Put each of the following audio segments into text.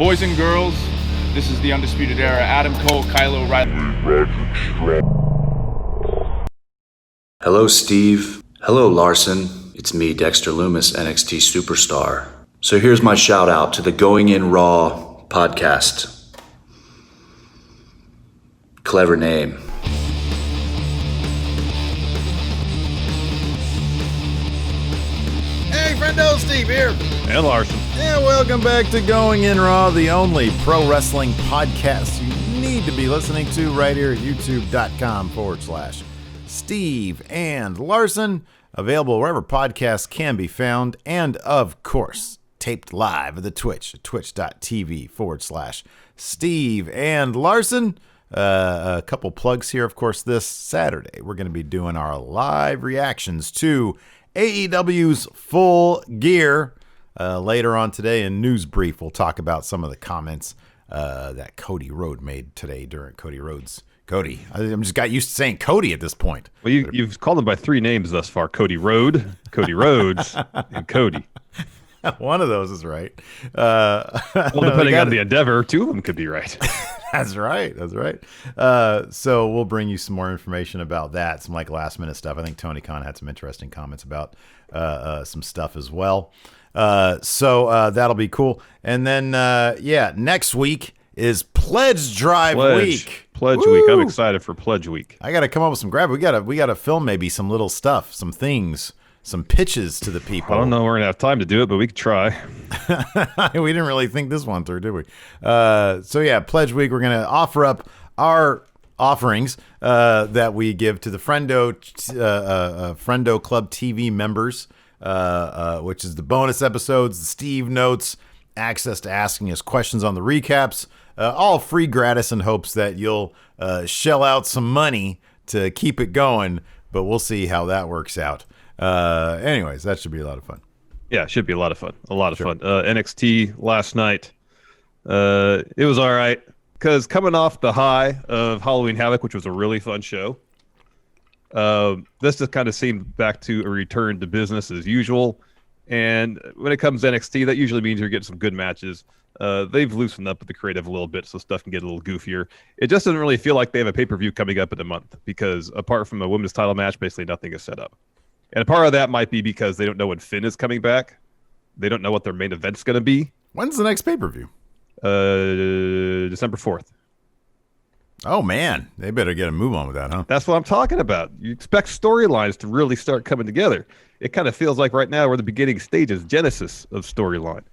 Boys and girls, this is the Undisputed Era. Adam Cole, Kyle O'Reilly. Hello, Steve. Hello, Larson. It's me, Dexter Lumis, NXT Superstar. So here's my shout out to the Going In Raw podcast. Clever name. Hey, Friendo, Steve here. And Larson. And welcome back to Going In Raw, the only pro wrestling podcast you need to be listening to right here at youtube.com/Steve and Larson. Available wherever podcasts can be found. And, of course, taped live at the Twitch at twitch.tv/Steve and Larson. A couple plugs here. Of course, this Saturday, we're going to be doing our live reactions to AEW's Full Gear. Later on today in News Brief, we'll talk about some of the comments that Cody Rhodes made today during Cody. I'm just got used to saying Cody at this point. Well, you've called him by three names thus far: Cody Rhodes, and Cody. One of those is right. Well, depending on the endeavor, two of them could be right. That's right. So we'll bring you some more information about that, some like last minute stuff. I think Tony Khan had some interesting comments about some stuff as well. So that'll be cool. And then, next week is Pledge Drive Week. Pledge Week. I'm excited for Pledge Week. I got to come up with some grab. We got to film maybe some little stuff, some things, some pitches to the people. I don't know we're going to have time to do it, but we could try. We didn't really think this one through, did we? Pledge Week, we're going to offer up our offerings that we give to the Friendo Club TV members, which is the bonus episodes, the Steve notes, access to asking us questions on the recaps, all free gratis in hopes that you'll shell out some money to keep it going, but we'll see how that works out. Anyways, that should be a lot of fun. Yeah, it should be a lot of fun. Fun. NXT last night, it was all right because coming off the high of Halloween Havoc, which was a really fun show, this just kind of seemed back to a return to business as usual. And when it comes to NXT, that usually means you're getting some good matches. They've loosened up with the creative a little bit, so stuff can get a little goofier. It just doesn't really feel like they have a pay-per-view coming up in a month because apart from a women's title match, basically nothing is set up. And a part of that might be because they don't know when Finn is coming back. They don't know what their main event's going to be. When's the next pay-per-view? December 4th. Oh, man. They better get a move on with that, huh? That's what I'm talking about. You expect storylines to really start coming together. It kind of feels like right now we're the beginning stages, genesis of storyline.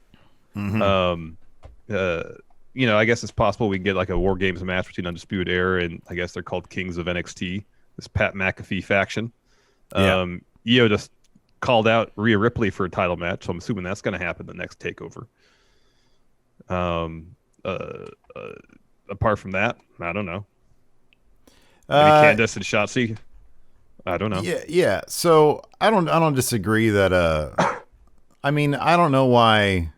Mm-hmm. I guess it's possible we can get like a War Games match between Undisputed Era and I guess they're called Kings of NXT, this Pat McAfee faction. Io just called out Rhea Ripley for a title match, so I'm assuming that's going to happen the next takeover. Apart from that, I don't know. Maybe Candice and Shotzi. I don't know. Yeah. So I don't disagree that. I mean, I don't know why.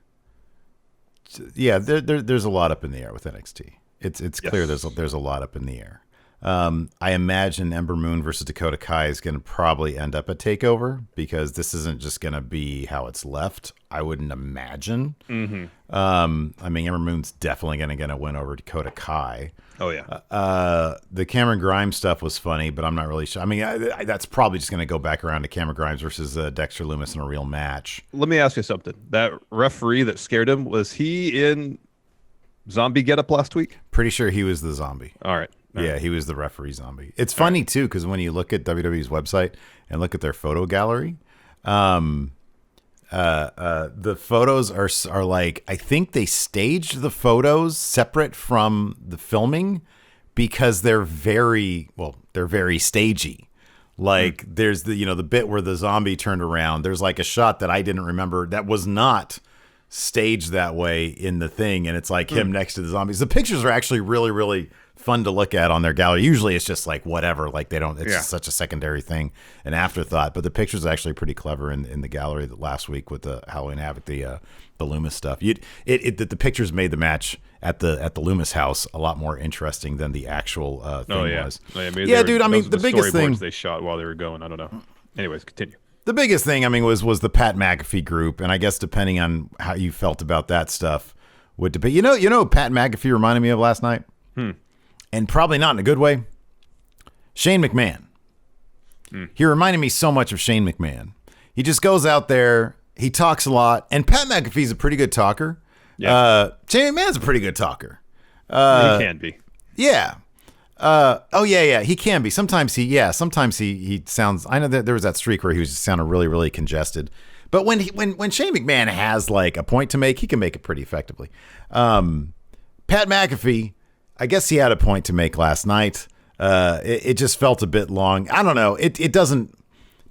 Yeah, there's a lot up in the air with NXT. It's clear there's a lot up in the air. I imagine Ember Moon versus Dakota Kai is going to probably end up a takeover because this isn't just going to be how it's left. I wouldn't imagine. Mm-hmm. I mean, Ember Moon's definitely going to win over Dakota Kai. Oh, yeah. The Cameron Grimes stuff was funny, but I'm not really sure. I mean, that's probably just going to go back around to Cameron Grimes versus Dexter Lumis in a real match. Let me ask you something. That referee that scared him, was he in zombie getup last week? Pretty sure he was the zombie. All right. Yeah, he was the referee zombie. It's funny, too, because when you look at WWE's website and look at their photo gallery, the photos are like, I think they staged the photos separate from the filming because they're very stagey. Like there's the bit where the zombie turned around. There's like a shot that I didn't remember that was not staged that way in the thing. And it's like him next to the zombies. The pictures are actually really, really fun to look at on their gallery. Usually it's just like whatever, like they don't, it's just such a secondary thing, an afterthought, but the pictures are actually pretty clever in the gallery that last week with the Halloween Havoc, the Loomis stuff. The pictures made the match at the Loomis house a lot more interesting than the actual thing was. Dude, I mean, the biggest thing they shot while they were going, I don't know. Anyways, continue. The biggest thing, I mean, was the Pat McAfee group, and I guess depending on how you felt about that stuff, would debate. You know, what Pat McAfee reminded me of last night, and probably not in a good way. Shane McMahon. He reminded me so much of Shane McMahon. He just goes out there, he talks a lot, and Pat McAfee's a pretty good talker. Yeah. Shane McMahon's a pretty good talker. He can be. Yeah. He can be. Sometimes he sounds. I know that there was that streak where he was just sounding really, really congested. But when Shane McMahon has like a point to make, he can make it pretty effectively. Pat McAfee, I guess he had a point to make last night. It just felt a bit long. I don't know. It doesn't.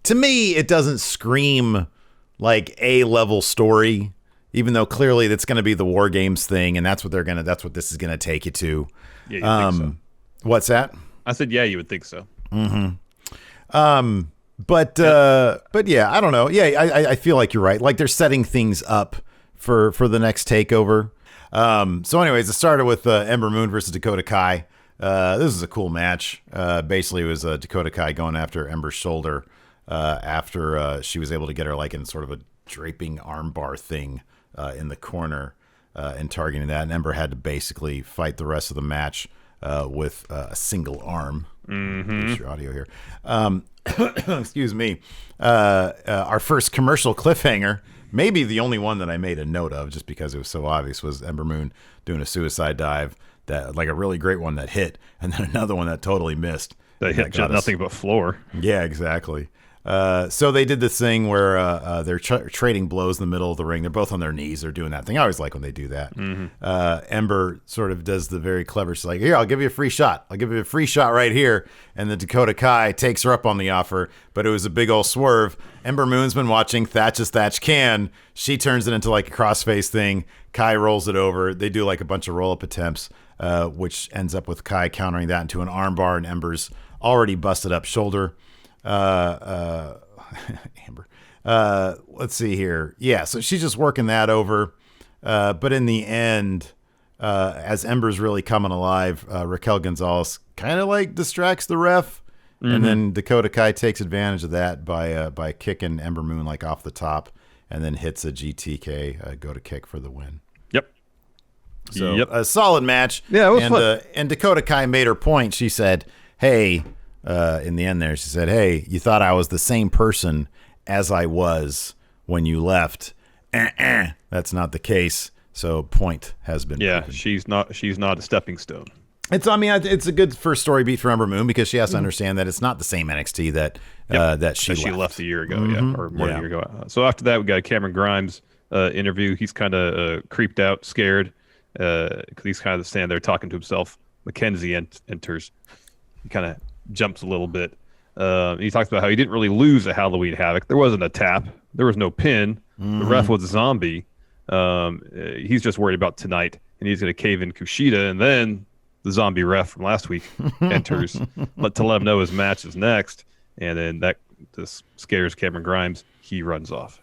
To me, it doesn't scream like A-level story, even though clearly that's going to be the War Games thing, and that's what this is going to take you to. Yeah, you think so. What's that? I said, yeah, you would think so. Mm-hmm. But yeah, I don't know. Yeah, I feel like you're right. Like they're setting things up for the next takeover. So anyways, it started with Ember Moon versus Dakota Kai. This is a cool match. Basically, it was Dakota Kai going after Ember's shoulder after she was able to get her like in sort of a draping armbar thing in the corner and targeting that. And Ember had to basically fight the rest of the match with a single arm. Here's your audio here. Excuse me. Our first commercial cliffhanger, maybe the only one that I made a note of just because it was so obvious, was Ember Moon doing a suicide dive, that like a really great one that hit, and then another one that totally missed. That hit nothing but floor. Yeah, exactly. So they did this thing where they're trading blows in the middle of the ring. They're both on their knees. They're doing that thing. I always like when they do that. Ember sort of does the very clever. She's like, here, I'll give you a free shot. I'll give you a free shot right here. And the Dakota Kai takes her up on the offer, but it was a big old swerve. Ember Moon's been watching Thatch as Thatch can. She turns it into like a crossface thing. Kai rolls it over. They do like a bunch of roll-up attempts, which ends up with Kai countering that into an armbar and Ember's already busted up shoulder. Amber. Let's see here. Yeah, so she's just working that over. But in the end, as Ember's really coming alive, Raquel Gonzalez kind of like distracts the ref, and then Dakota Kai takes advantage of that by kicking Ember Moon like off the top, and then hits a GTK go to kick for the win. Yep. So a solid match. Yeah, it was fun. And Dakota Kai made her point. She said, "Hey." In the end there, she said, hey, you thought I was the same person as I was when you left. That's not the case. So point has been proven. she's not a stepping stone. It's a good first story beat for Ember Moon because she has to understand that it's not the same NXT that she left a year ago, or more than a year ago. So after that, we got a Cameron Grimes interview. He's kind of creeped out, scared, because he's kind of standing there talking to himself. Mackenzie enters. He kind of jumps a little bit. He talks about how he didn't really lose at Halloween Havoc. There wasn't a tap. There was no pin. The ref was a zombie. He's just worried about tonight, and he's going to cave in KUSHIDA, and then the zombie ref from last week enters to let him know his match is next, and then that just scares Cameron Grimes. He runs off.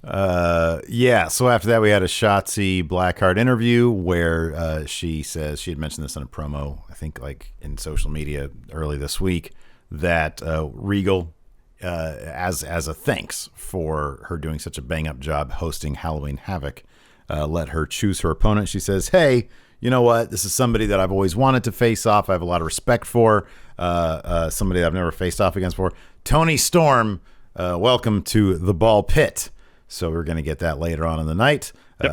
So after that, we had a Shotzi Blackheart interview where she says, she had mentioned this in a promo, I think like in social media early this week, that Regal, as a thanks for her doing such a bang-up job hosting Halloween Havoc, let her choose her opponent. She says, hey, you know what? This is somebody that I've always wanted to face off. I have a lot of respect for, somebody that I've never faced off against before. Toni Storm, welcome to the Ball Pit. So we're going to get that later on in the night.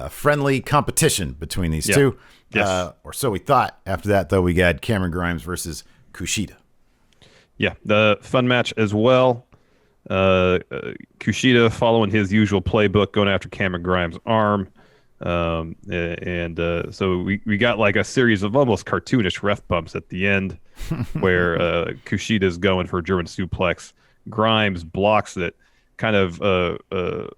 Friendly competition between these two. Yes. Or so we thought. After that, though, we got Cameron Grimes versus KUSHIDA. Yeah, the fun match as well. KUSHIDA following his usual playbook, going after Cameron Grimes' arm. So we got like a series of almost cartoonish ref bumps at the end where KUSHIDA's going for a German suplex. Grimes blocks it. Kind of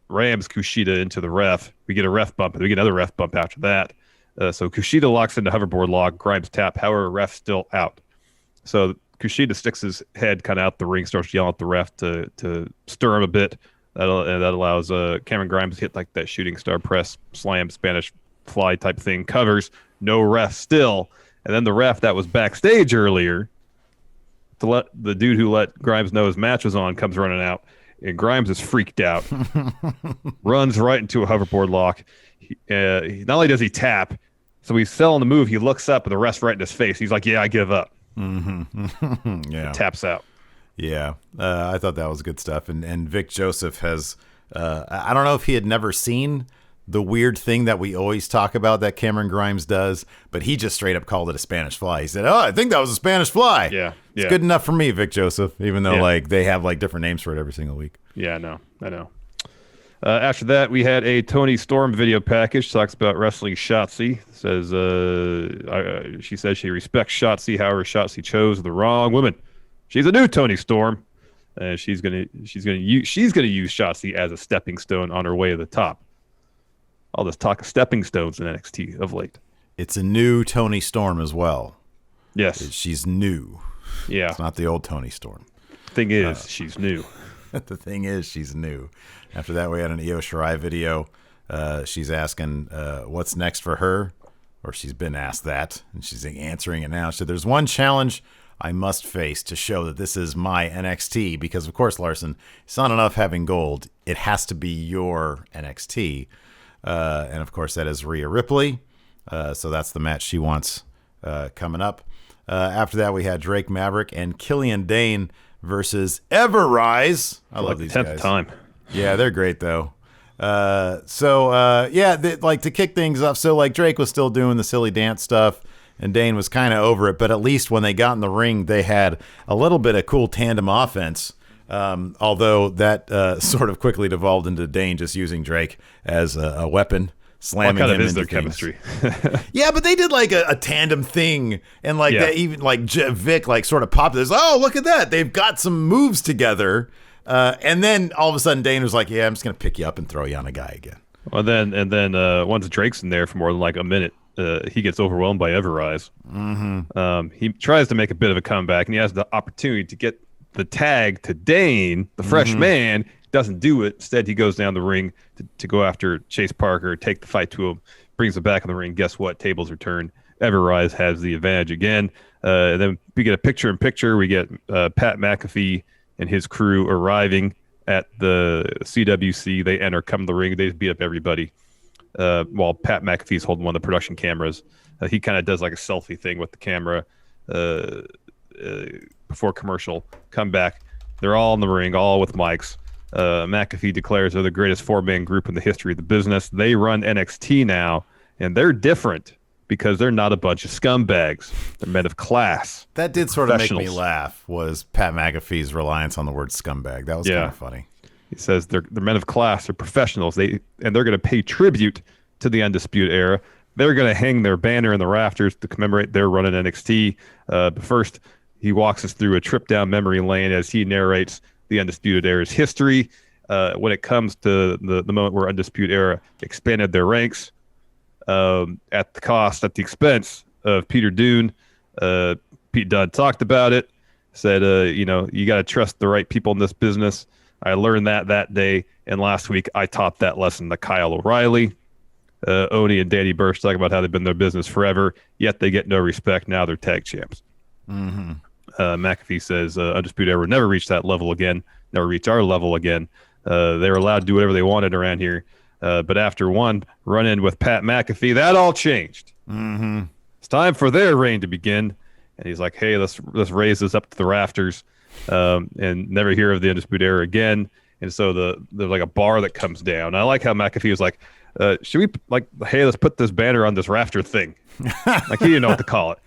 rams KUSHIDA into the ref. We get a ref bump, and we get another ref bump after that. So KUSHIDA locks into hoverboard lock, Grimes tap. However, ref still out. So KUSHIDA sticks his head kind of out the ring, starts yelling at the ref to stir him a bit. That allows Cameron Grimes to hit like that shooting star press, slam, Spanish fly type thing. Covers, no ref still. And then the ref that was backstage earlier to let the dude who let Grimes know his match was on comes running out. and Grimes is freaked out, runs right into a hoverboard lock. Not only does he tap, so he's selling the move. He looks up, and the rest right in his face. He's like, "Yeah, I give up." Mm-hmm. Yeah, taps out. Yeah, I thought that was good stuff. And Vic Joseph has, I don't know if he had never seen the weird thing that we always talk about that Cameron Grimes does, but he just straight up called it a Spanish fly. He said, "Oh, I think that was a Spanish fly." Yeah. It's good enough for me, Vic Joseph, even though Yeah. like they have like different names for it every single week. Yeah, I know. After that, we had a Toni Storm video package. Talks about wrestling Shotzi. Says she says she respects Shotzi. However, Shotzi chose the wrong woman. She's a new Toni Storm, and she's gonna use Shotzi as a stepping stone on her way to the top. All this talk of stepping stones in NXT of late. It's a new Toni Storm as well. Yes, she's new. Yeah, it's not the old Toni Storm. Thing is, she's new. The thing is, she's new. After that, we had an Io Shirai video. She's asking what's next for her, or she's been asked that, and she's answering it now. She said, "There's one challenge I must face to show that this is my NXT, because of course, Larson, it's not enough having gold. It has to be your NXT." And of course, that is Rhea Ripley. So that's the match she wants coming up. After that, we had Drake Maverick and Killian Dain versus Everrise. I love these 10th guys. time. Yeah, they're great though. To kick things off. So like Drake was still doing the silly dance stuff, and Dain was kind of over it. But at least when they got in the ring, they had a little bit of cool tandem offense. Although that sort of quickly devolved into Dain just using Drake as a weapon, slamming him into their things. chemistry. Yeah, but they did like a tandem thing, and like they even like Vic like sort of popped this. Oh, look at that! They've got some moves together, and then all of a sudden Dain was like, "Yeah, I'm just gonna pick you up and throw you on a guy again." Well, then once Drake's in there for more than like a minute, he gets overwhelmed by Everrise. Mm-hmm. He tries to make a bit of a comeback, and he has the opportunity to get the tag to Dain, the fresh man. Doesn't do it. Instead, he goes down the ring to go after Chase Parker, take the fight to him, brings him back in the ring. Guess what? Tables are turned. Everrise has the advantage again. Then we get a picture-in-picture. We get Pat McAfee and his crew arriving at the CWC. They enter, come to the ring. They beat up everybody while Pat McAfee's holding one of the production cameras. He kind of does like a selfie thing with the camera before commercial. Come back. They're all in the ring, all with mics. McAfee declares they're the greatest four-man group in the history of the business. They run NXT now, and they're different because they're not a bunch of scumbags. They're men of class. That did sort of make me laugh, was Pat McAfee's reliance on the word scumbag. That was kind of funny. He says they're men of class. They're professionals. They're going to pay tribute to the Undisputed Era. They're going to hang their banner in the rafters to commemorate their run in NXT. But first, he walks us through a trip down memory lane as he narrates the Undisputed Era's history when it comes to the moment where Undisputed Era expanded their ranks at the expense of Peter Dunne. Pete Dunne talked about it, said, you got to trust the right people in this business. I learned that day, and last week I taught that lesson to Kyle O'Reilly. Oni and Danny Burch talk about how they've been in their business forever, yet they get no respect. Now they're tag champs. Mm-hmm. McAfee says Undisputed Era never reached that level again, never reach our level again. They were allowed to do whatever they wanted around here. But after one run-in with Pat McAfee, that all changed. Mm-hmm. It's time for their reign to begin. And he's like, hey, let's raise this up to the rafters and never hear of the Undisputed Era again. And so there's like a bar that comes down. I like how McAfee was like, should we, hey, let's put this banner on this rafter thing. Like, he didn't know what to call it.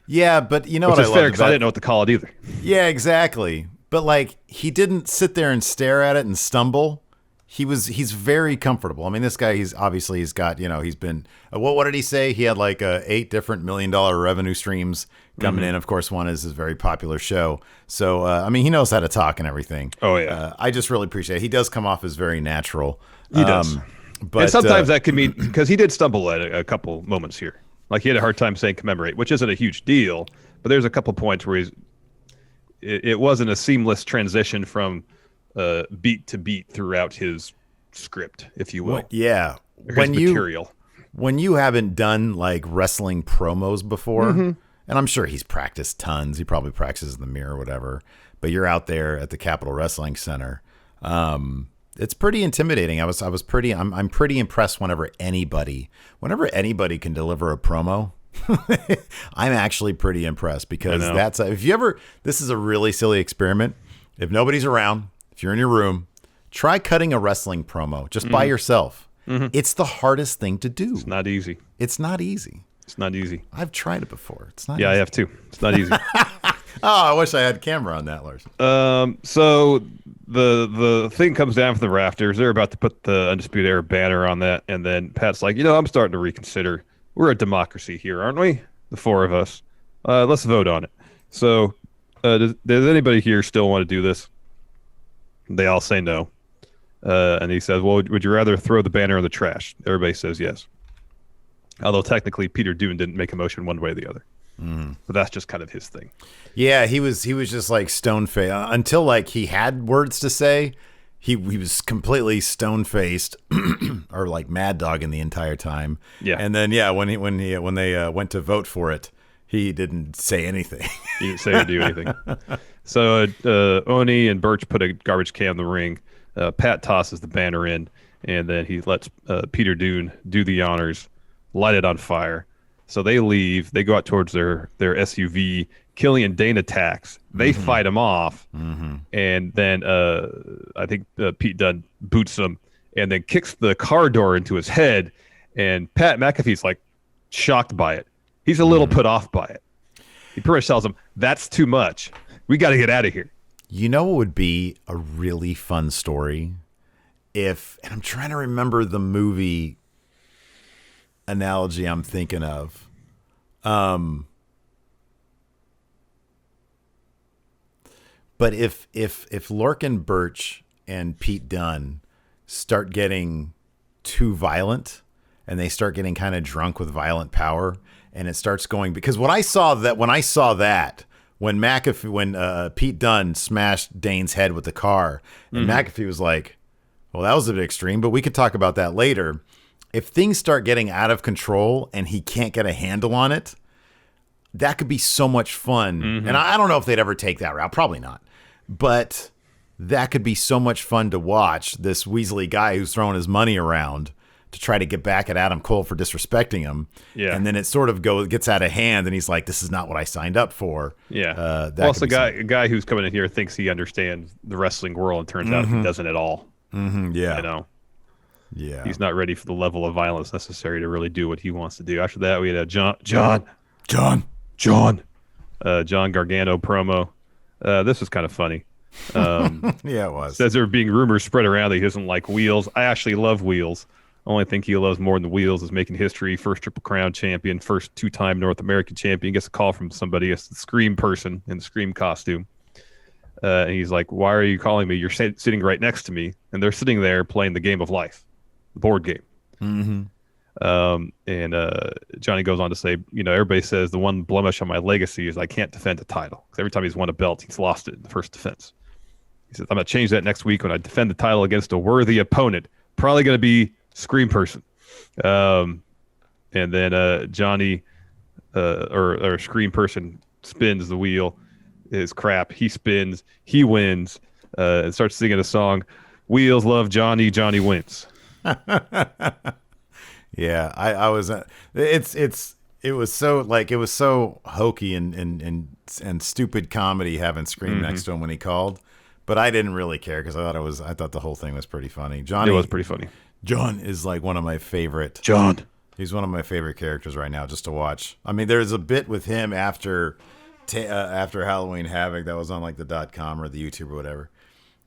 Yeah, but you know Which what is I fair, love because I didn't know what to call it either. Yeah, exactly. But like, he didn't sit there and stare at it and stumble. He's very comfortable. I mean, this guy, he's got, he's been, what did he say? He had like 8 different $1 million revenue streams coming in. Of course, one is his very popular show. So, I mean, he knows how to talk and everything. Oh, yeah. I just really appreciate it. He does come off as very natural. He does. But and sometimes that can mean, because he did stumble at a couple moments here. Like, he had a hard time saying commemorate, which isn't a huge deal. But there's a couple points where it wasn't a seamless transition from beat to beat throughout his script, if you will. Well, yeah. Material. When you haven't done like wrestling promos before, and I'm sure he's practiced tons. He probably practices in the mirror or whatever. But you're out there at the Capitol Wrestling Center. It's pretty intimidating. I'm pretty impressed whenever anybody can deliver a promo. I'm actually pretty impressed because this is a really silly experiment. If nobody's around, if you're in your room, try cutting a wrestling promo just by yourself. It's the hardest thing to do. It's not easy. It's not easy. It's not easy. I've tried it before. It's not Yeah, easy. I have too. It's not easy. Oh, I wish I had camera on that, Larson. So the thing comes down from the rafters. They're about to put the Undisputed Era banner on that, and then Pat's like, I'm starting to reconsider. We're a democracy here, aren't we? The four of us. Let's vote on it. So, does anybody here still want to do this? They all say no. And he says, well, would you rather throw the banner in the trash? Everybody says yes. Although technically Peter Dunne didn't make a motion one way or the other. But that's just kind of his thing. Yeah, he was just like stone-faced until like he had words to say. He was completely stone-faced or like mad dogging the entire time. Yeah. And then when they went to vote for it, he didn't say anything. He didn't say or do anything. So Oni and Birch put a garbage can in the ring. Pat tosses the banner in, and then he lets Peter Dunne do the honors, light it on fire. So they leave. They go out towards their SUV. Killian Dain attacks. They fight him off. And then I think Pete Dunne boots him and then kicks the car door into his head. And Pat McAfee's like shocked by it. He's a little put off by it. He pretty much tells him, that's too much. We got to get out of here. You know what would be a really fun story? And I'm trying to remember the movie analogy I'm thinking of. But if Lorcan Birch and Pete Dunne start getting too violent and they start getting kind of drunk with violent power and it starts going, because when I saw that when Pete Dunne smashed Dane's head with the car and McAfee was like, well, that was a bit extreme, but we could talk about that later. If things start getting out of control and he can't get a handle on it, that could be so much fun. And I don't know if they'd ever take that route. Probably not. But that could be so much fun to watch, this Weasley guy who's throwing his money around to try to get back at Adam Cole for disrespecting him. Yeah. And then it sort of gets out of hand and he's like, this is not what I signed up for. Yeah. Also, a guy who's coming in here thinks he understands the wrestling world and turns out he doesn't at all. Yeah. Yeah. He's not ready for the level of violence necessary to really do what he wants to do. After that, we had a John Gargano promo. This was kind of funny. Yeah, it was. Says there are being rumors spread around that he doesn't like Wheels. I actually love Wheels. Only thing he loves more than Wheels is making history. First Triple Crown champion, first two-time North American champion. Gets a call from somebody, it's the Scream person in the Scream costume. And he's like, why are you calling me? You're sitting right next to me. And they're sitting there playing the game of life, the board game. And Johnny goes on to say, everybody says the one blemish on my legacy is I can't defend a title. Because every time he's won a belt, he's lost it in the first defense. He says, I'm going to change that next week when I defend the title against a worthy opponent. Probably going to be Scream person. And then Johnny or Scream person spins the wheel. Is crap. He spins. He wins. And starts singing a song. Wheels love Johnny. Johnny wins. Yeah, I was. It was so hokey and stupid comedy having Scream next to him when he called, but I didn't really care because I thought the whole thing was pretty funny. Johnny, it was pretty funny. John is like one of my favorite. He's one of my favorite characters right now, just to watch. I mean, there's a bit with him after Halloween Havoc that was on like the .com or the YouTube or whatever,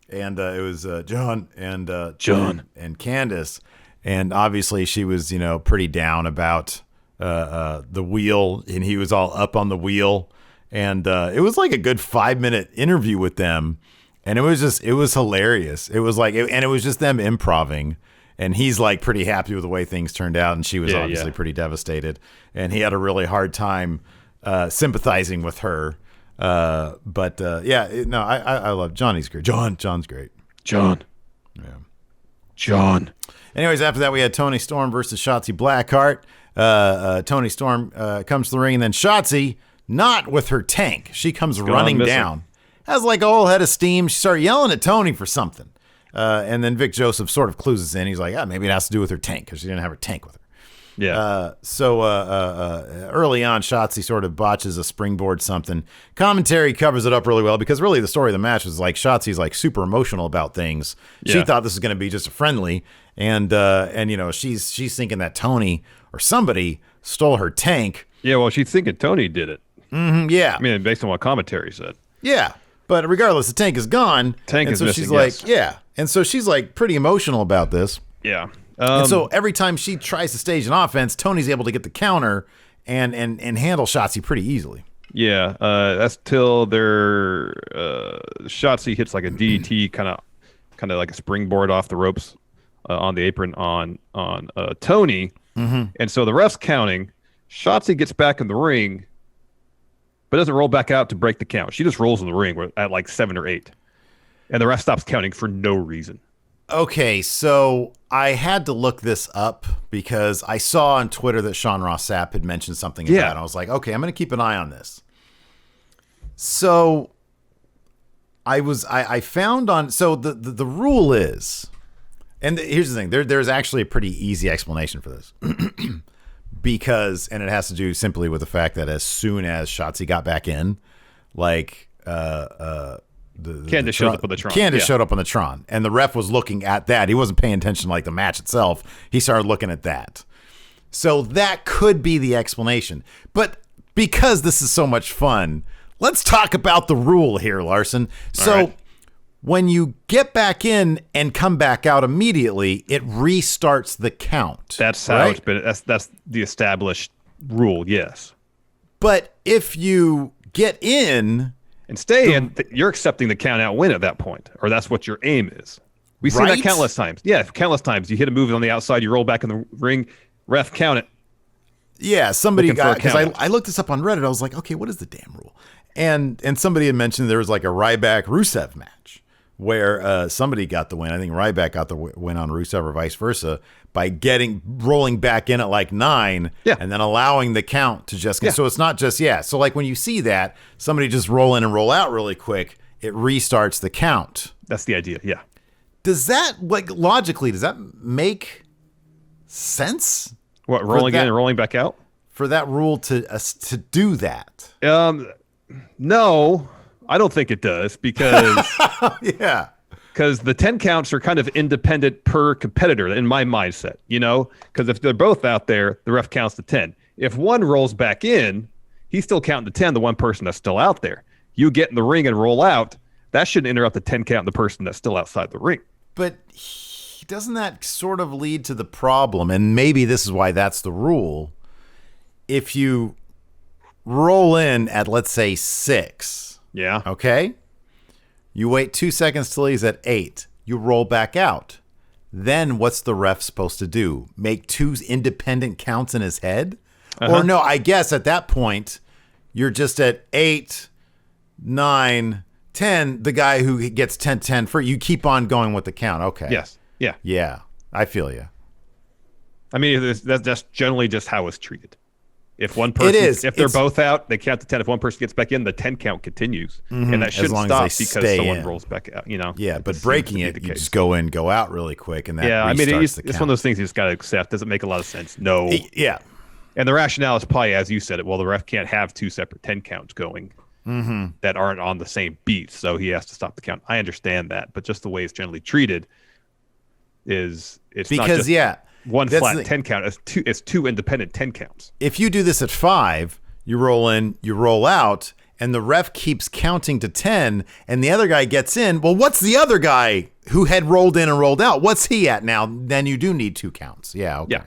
and it was John and Candace. And obviously she was, pretty down about the wheel, and he was all up on the wheel. And it was like a good 5-minute interview with them. And it was hilarious. It was like, and it was just them improving. And he's like pretty happy with the way things turned out. And she was obviously pretty devastated. And he had a really hard time sympathizing with her. I love Johnny's great. John's great. John. Anyways, after that, we had Toni Storm versus Shotzi Blackheart. Toni Storm comes to the ring, and then Shotzi, not with her tank. She comes running down. Has like a whole head of steam. She started yelling at Toni for something. And then Vic Joseph sort of clues us in. He's like, maybe it has to do with her tank because she didn't have her tank with her. Yeah. So early on, Shotzi sort of botches a springboard something. Commentary covers it up really well because really the story of the match was like Shotzi's like super emotional about things. Yeah. She thought this was going to be just a friendly, and you know she's thinking that Toni or somebody stole her tank. Yeah, well, she's thinking Toni did it. Yeah, I mean, based on what commentary said. yeah. But regardless, the tank is gone. Tank and is so missing, she's like, yes. yeah, and so she's like pretty emotional about this. Yeah. And so every time she tries to stage an offense, Tony's able to get the counter and handle Shotzi pretty easily. Yeah, that's till their Shotzi hits like a DDT, kind of like a springboard off the ropes on the apron on Toni, and so the ref's counting. Shotzi gets back in the ring, but doesn't roll back out to break the count. She just rolls in the ring at like 7 or 8, and the ref stops counting for no reason. Okay, so I had to look this up because I saw on Twitter that Sean Ross Sapp had mentioned something about it. And I was like, okay, I'm going to keep an eye on this. So I found on, so the rule is, and here's the thing, there's actually a pretty easy explanation for this. Because, and it has to do simply with the fact that as soon as Shotzi got back in, like, Candace showed up on the Tron. Candace showed up on the Tron, and the ref was looking at that. He wasn't paying attention to like the match itself. He started looking at that. So that could be the explanation. But because this is so much fun, let's talk about the rule here, Larson. So when you get back in and come back out immediately, it restarts the count. That's how it's been. That's the established rule. Yes. But if you get in and stay in, you're accepting the count out win at that point, or that's what your aim is. We've seen that countless times. Yeah, countless times. You hit a move on the outside, you roll back in the ring, ref count it. Yeah, somebody got, because count. I looked this up on Reddit. I was like, okay, what is the damn rule? And somebody had mentioned there was like a Ryback-Rusev match where somebody got the win. I think Ryback got the win on Rusev or vice versa by rolling back in at like 9 and then allowing the count to just, so it's not just, so like when you see that, somebody just roll in and roll out really quick, it restarts the count. That's the idea, yeah. Does that, like logically, does that make sense? What, rolling in and rolling back out? For that rule to do that? No, I don't think it does because because the 10 counts are kind of independent per competitor in my mindset, you know, because if they're both out there, the ref counts to 10. If one rolls back in, he's still counting to 10, the one person that's still out there. You get in the ring and roll out, that shouldn't interrupt the 10 count, the person that's still outside the ring. But doesn't that sort of lead to the problem? And maybe this is why that's the rule. If you roll in at, let's say, 6. Yeah. Okay. You wait 2 seconds till he's at 8. You roll back out. Then what's the ref supposed to do? Make 2 independent counts in his head? Or no, I guess at that point, you're just at 8, 9, 10. The guy who gets 10-10 for you keep on going with the count. Okay. Yes. Yeah. Yeah. I feel you. I mean, that's generally just how it's treated. If one person, if they're both out, they count to 10. If one person gets back in, the 10 count continues, and that shouldn't stop because someone rolls back out. You know. Yeah, but breaking it, you just go in, go out really quick, and that restarts the count. It's one of those things you just got to accept. Doesn't make a lot of sense. No. Yeah. And the rationale is probably, as you said it, well, the ref can't have 2 separate 10 counts going that aren't on the same beat, so he has to stop the count. I understand that, but just the way it's generally treated it's not just one flat 10 count. It's 2 independent 10 counts. If you do this at 5, you roll in, you roll out, and the ref keeps counting to 10, and the other guy gets in, well, what's the other guy who had rolled in and rolled out? What's he at now? Then you do need 2 counts. Yeah. Okay.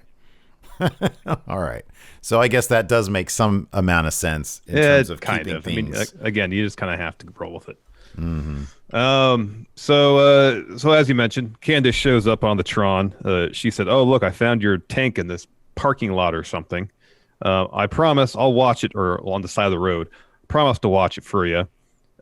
Yeah. All right. So I guess that does make some amount of sense in terms of keeping things. I mean, again, you just kind of have to roll with it. So as you mentioned, Candace shows up on the Tron. She said, "Oh, look, I found your tank in this parking lot or something. I promise I'll watch it, or on the side of the road. Promise to watch it for you."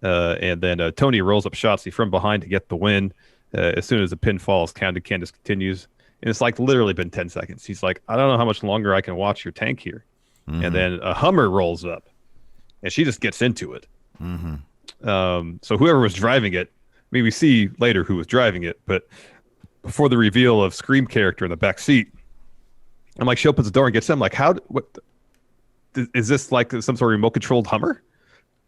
And then Toni rolls up Shotzi from behind to get the win. As soon as the pin falls, counted, Candace continues. And it's like literally been 10 seconds. He's like, "I don't know how much longer I can watch your tank here." And then a Hummer rolls up, and she just gets into it. So whoever was driving it mean, we see later who was driving it, but before the reveal of Scream character in the back seat, I'm like, she opens the door and gets in. I'm like, is this like some sort of remote controlled Hummer?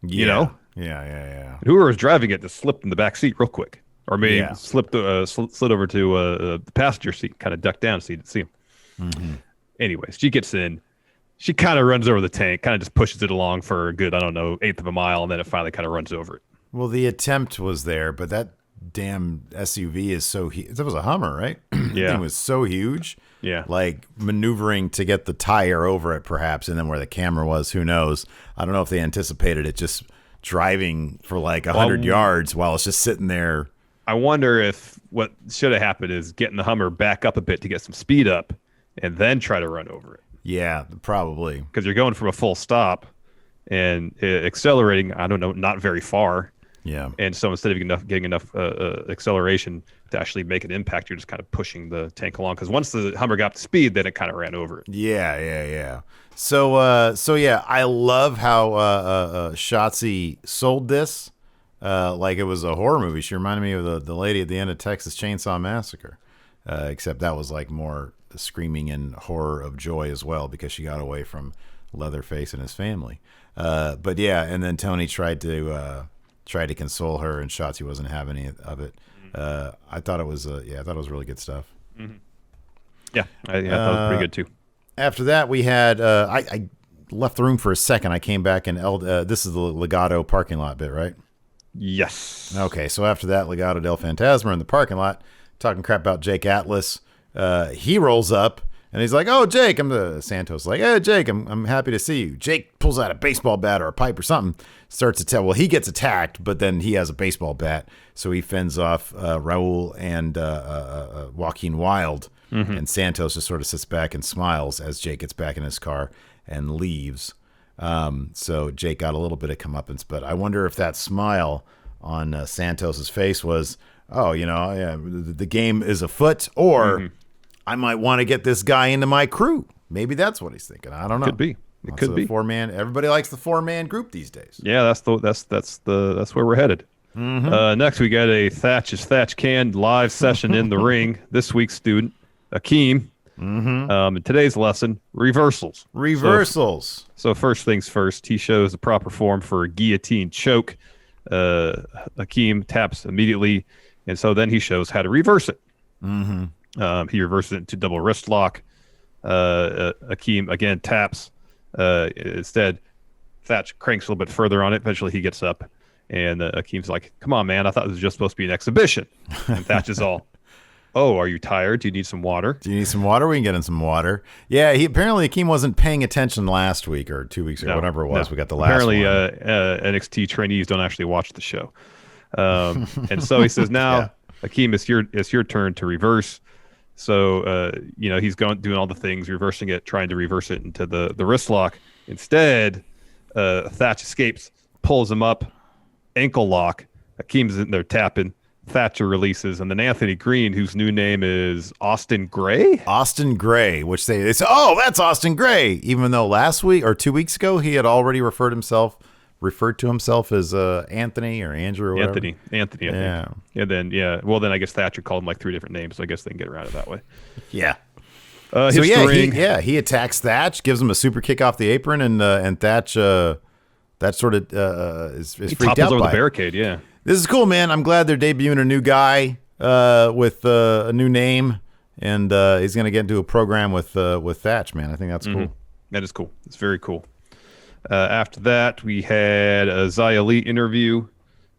Yeah. You know? Yeah. Whoever was driving it just slipped in the back seat real quick, or maybe Yeah. slid over to the passenger seat, kind of ducked down so you didn't see him. Mm-hmm. Anyways, she gets in. She kind of runs over the tank, kind of just pushes it along for a good, I don't know, eighth of a mile, and then it finally kind of runs over it. Well, the attempt was there, but that damn SUV is so huge. That was a Hummer, right? Yeah. It was so huge. Yeah. Like maneuvering to get the tire over it, perhaps, and then where the camera was, who knows? I don't know if they anticipated it just driving for like 100 yards while it's just sitting there. I wonder if what should have happened is getting the Hummer back up a bit to get some speed up and then try to run over it. Yeah, probably. Because you're going from a full stop and accelerating, I don't know, not very far. Yeah. And so instead of getting enough acceleration to actually make an impact, you're just kind of pushing the tank along. Because once the Hummer got up to speed, then it kind of ran over it. Yeah. So yeah, I love how Shotzi sold this like it was a horror movie. She reminded me of the lady at the end of Texas Chainsaw Massacre, except that was like more screaming and horror of joy as well because she got away from Leatherface and his family. But yeah, and then Toni tried to console her, and Shotzi wasn't having any of it. I thought it was really good stuff. Mm-hmm. Yeah, I thought it was pretty good too. After that, we had I left the room for a second. I came back and this is the Legato parking lot bit, right? Yes. Okay, so after that, Legado del Fantasma in the parking lot, talking crap about Jake Atlas. He rolls up and he's like, "Oh, Jake," Santos like, "Hey, Jake, I'm happy to see you." Jake pulls out a baseball bat or a pipe or something, starts to tell. Well, he gets attacked, but then he has a baseball bat, so he fends off Raul and Joaquin Wilde, and Santos just sort of sits back and smiles as Jake gets back in his car and leaves. So Jake got a little bit of comeuppance, but I wonder if that smile on Santos's face was, oh, the game is afoot, or I might want to get this guy into my crew. Maybe that's what he's thinking. I don't know. Could be. It could be 4-man. Everybody likes the 4-man group these days. Yeah, that's where we're headed. Next, we got a Thatch Can live session in the ring. This week's student, Akeem. In today's lesson, reversals. So first things first, he shows the proper form for a guillotine choke. Akeem taps immediately, and so then he shows how to reverse it. He reverses it into double wrist lock. Akeem again taps. Instead, Thatch cranks a little bit further on it. Eventually, he gets up, and Akeem's like, "Come on, man! I thought this was just supposed to be an exhibition." And Thatch is all, "Oh, are you tired? Do you need some water?" We can get him some water. Yeah, apparently Akeem wasn't paying attention last week or 2 weeks ago, whatever it was. We got the last apparently, one. NXT trainees don't actually watch the show. And so he says, "Now, Akeem, it's your turn to reverse." So, he's doing all the things, reversing it, trying to reverse it into the wrist lock. Instead, Thatch escapes, pulls him up, ankle lock. Akeem's in there tapping. Thatcher releases, and then Anthony Green, whose new name is Austin Gray, which they say, "Oh, that's Austin Gray," even though last week or 2 weeks ago he had already referred to himself as Anthony or Andrew or whatever. Anthony, I think. And then, well, then I guess Thatcher called him like 3 different names, so I guess they can get around it that way. Yeah. He attacks Thatch, gives him a super kick off the apron, and Thatch sort of is freaked out topples over by the barricade, yeah. This is cool, man. I'm glad they're debuting a new guy with a new name, and he's going to get into a program with Thatch, man. I think that's cool. That is cool. It's very cool. After that, we had a Xia Li interview.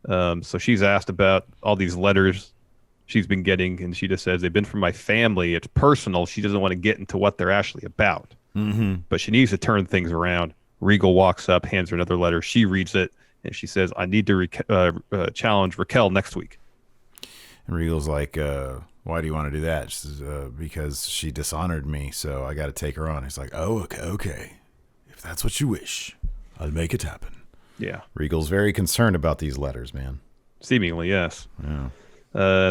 So she's asked about all these letters she's been getting, and she just says, "They've been from my family. It's personal." She doesn't want to get into what they're actually about. But she needs to turn things around. Regal walks up, hands her another letter. She reads it, and she says, "I need to challenge Raquel next week." And Regal's like, "Why do you want to do that?" She says, "Because she dishonored me, so I got to take her on." He's like, "Oh, okay. If that's what you wish, I'll make it happen." Yeah. Regal's very concerned about these letters, man. Seemingly, yes. Yeah.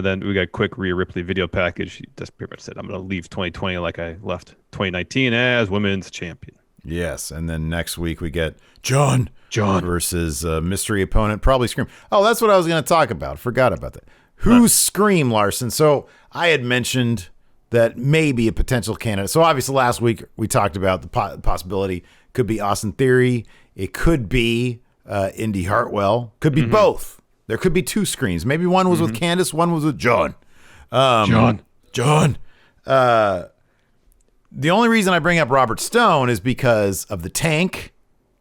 Then we got a quick Rhea Ripley video package. She just pretty much said, "I'm going to leave 2020 like I left 2019 as women's champion." Yes, and then next week we get John versus mystery opponent, probably Scream. Oh, that's what I was going to talk about. Forgot about that. Who's Scream, Larson? So I had mentioned that maybe a potential candidate. So obviously last week we talked about the possibility. Could be Austin Theory. It could be Indy Hartwell. Could be both. There could be two Screams. Maybe one was with Candace, one was with John. John. The only reason I bring up Robert Stone is because of the tank.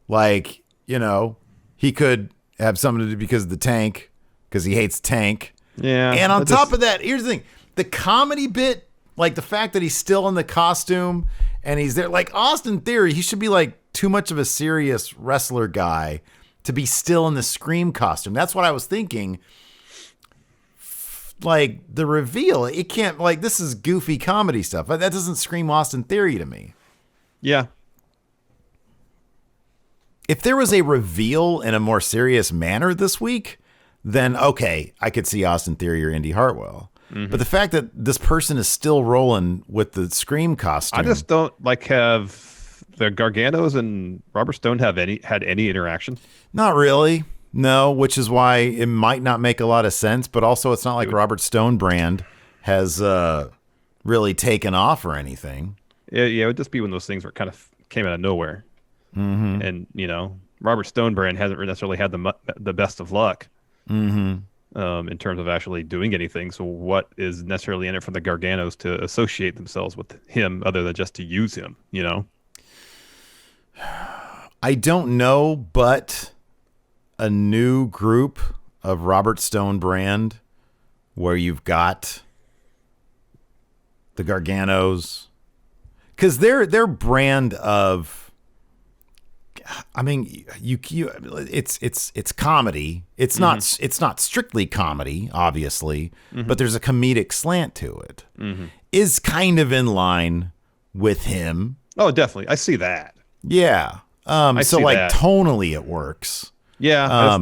Like, you know, he could have something to do because of the tank, because he hates Tank. Yeah. And on top of that, here's the thing. The comedy bit, like the fact that he's still in the costume and he's there, like Austin Theory, he should be like too much of a serious wrestler guy to be still in the Scream costume. That's what I was thinking. Like the reveal, it can't, like, this is goofy comedy stuff. That doesn't scream Austin Theory to me. Yeah. If there was a reveal in a more serious manner this week, then okay, I could see Austin Theory or Indy Hartwell. But the fact that this person is still rolling with the Scream costume, I just don't have the Garganos and Robert Stone had any interaction. Not really. No, which is why it might not make a lot of sense, but also it's not like Robert Stone brand has really taken off or anything. Yeah, it would just be one of those things where it kind of came out of nowhere. And, you know, Robert Stone brand hasn't necessarily had the best of luck in terms of actually doing anything. So what is necessarily in it for the Garganos to associate themselves with him other than just to use him, you know? I don't know, but a new group of Robert Stone brand where you've got the Garganos, because their brand of, I mean, it's comedy. It's not strictly comedy, obviously, but there's a comedic slant to it. Is kind of in line with him. Oh, definitely. I see that. Yeah. So like that. Tonally it works. Yeah.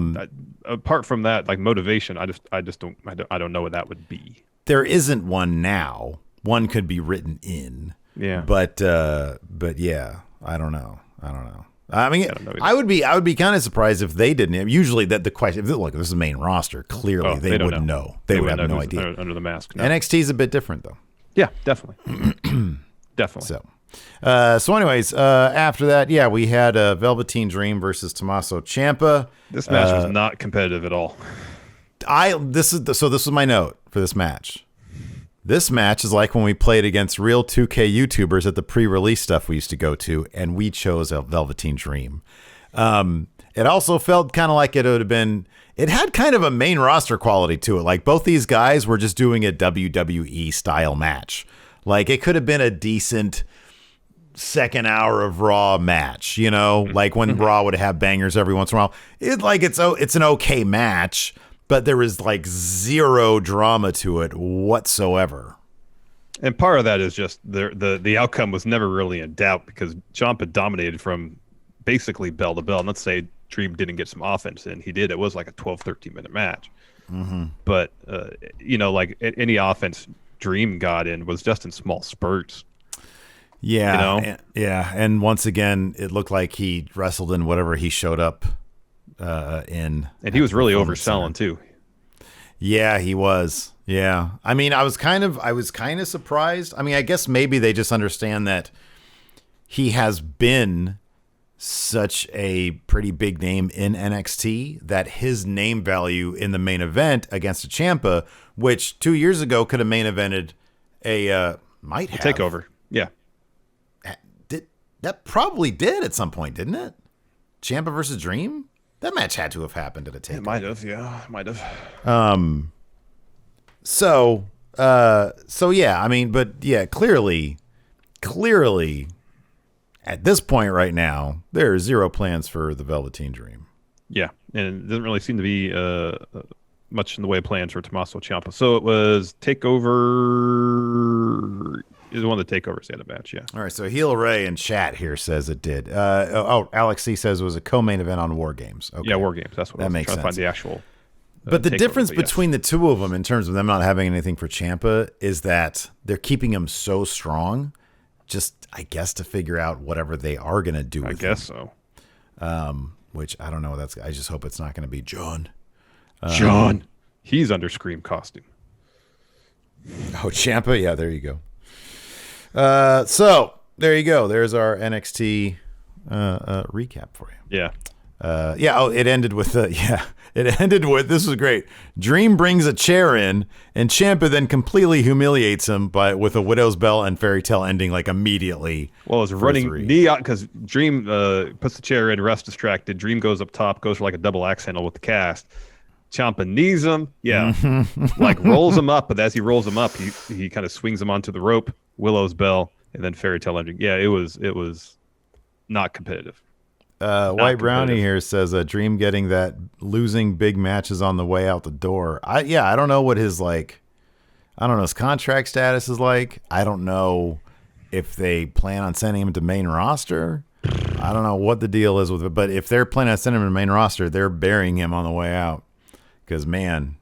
Apart from that, like motivation, I don't know what that would be. There isn't one now. One could be written in. Yeah. But yeah, I don't know. I mean, I would be kind of surprised if they didn't. Usually, the question, look, this is the main roster. Clearly, they wouldn't know. They would have no idea. Under the mask. No. NXT is a bit different, though. Yeah, definitely. Definitely. So anyways, after that, yeah, we had Velveteen Dream versus Tommaso Ciampa. This match was not competitive at all. This was my note for this match. This match is like when we played against real 2K YouTubers at the pre-release stuff we used to go to, and we chose Velveteen Dream. It also felt kind of like it would have been, it had kind of a main roster quality to it. Like both these guys were just doing a WWE style match. Like it could have been a decent second hour of Raw match, you know, like when Raw would have bangers every once in a while. It's an okay match, but there was like zero drama to it whatsoever. And part of that is just the outcome was never really in doubt because Ciampa dominated from basically bell to bell. And let's say Dream didn't get some offense in. He did. It was like a 12, 13-minute match. But, you know, like any offense Dream got in was just in small spurts. Yeah. You know? And once again, it looked like he wrestled in whatever he showed up in. And he was really overselling too. Yeah, he was. Yeah. I mean, I was kind of surprised. I mean, I guess maybe they just understand that he has been such a pretty big name in NXT that his name value in the main event against a Ciampa, which 2 years ago could have main evented a takeover. Yeah. That probably did at some point, didn't it? Ciampa versus Dream? That match had to have happened at a takeover. It might have, yeah. It might have. So yeah, I mean, but yeah, clearly, at this point right now, there are zero plans for the Velveteen Dream. Yeah, and it doesn't really seem to be much in the way of plans for Tommaso Ciampa. So it was Takeover. It was one of the Takeovers they had a match, yeah. All right, so Heel Ray in chat here says it did. Alex C says it was a co-main event on War Games. Okay. Yeah, War Games. That's what I was makes trying sense. to find the actual. But the takeover, difference but yes. between the two of them in terms of them not having anything for Ciampa is that they're keeping him so strong just, I guess, to figure out whatever they are going to do with him. I guess so. Which I don't know. I just hope it's not going to be John. John. He's under Scream costume. Oh, Ciampa? Yeah, there you go. So, there you go. There's our NXT recap for you. Yeah. It ended with this was great. Dream brings a chair in, and Ciampa then completely humiliates him with a Widow's Bell and Fairy Tale ending like immediately. Well, it's running knee out because Dream puts the chair in, rest distracted. Dream goes up top, goes for like a double axe handle with the cast. Ciampa knees him, like rolls him up, but as he rolls him up, he kind of swings him onto the rope, Willow's Bell, and then Fairy Tale ending. Yeah, it was not competitive. White Brownie here says Dream getting that losing big matches on the way out the door. I don't know what his his contract status is like. I don't know if they plan on sending him to main roster. I don't know what the deal is with it, but if they're planning on sending him to main roster, they're burying him on the way out. Because, man,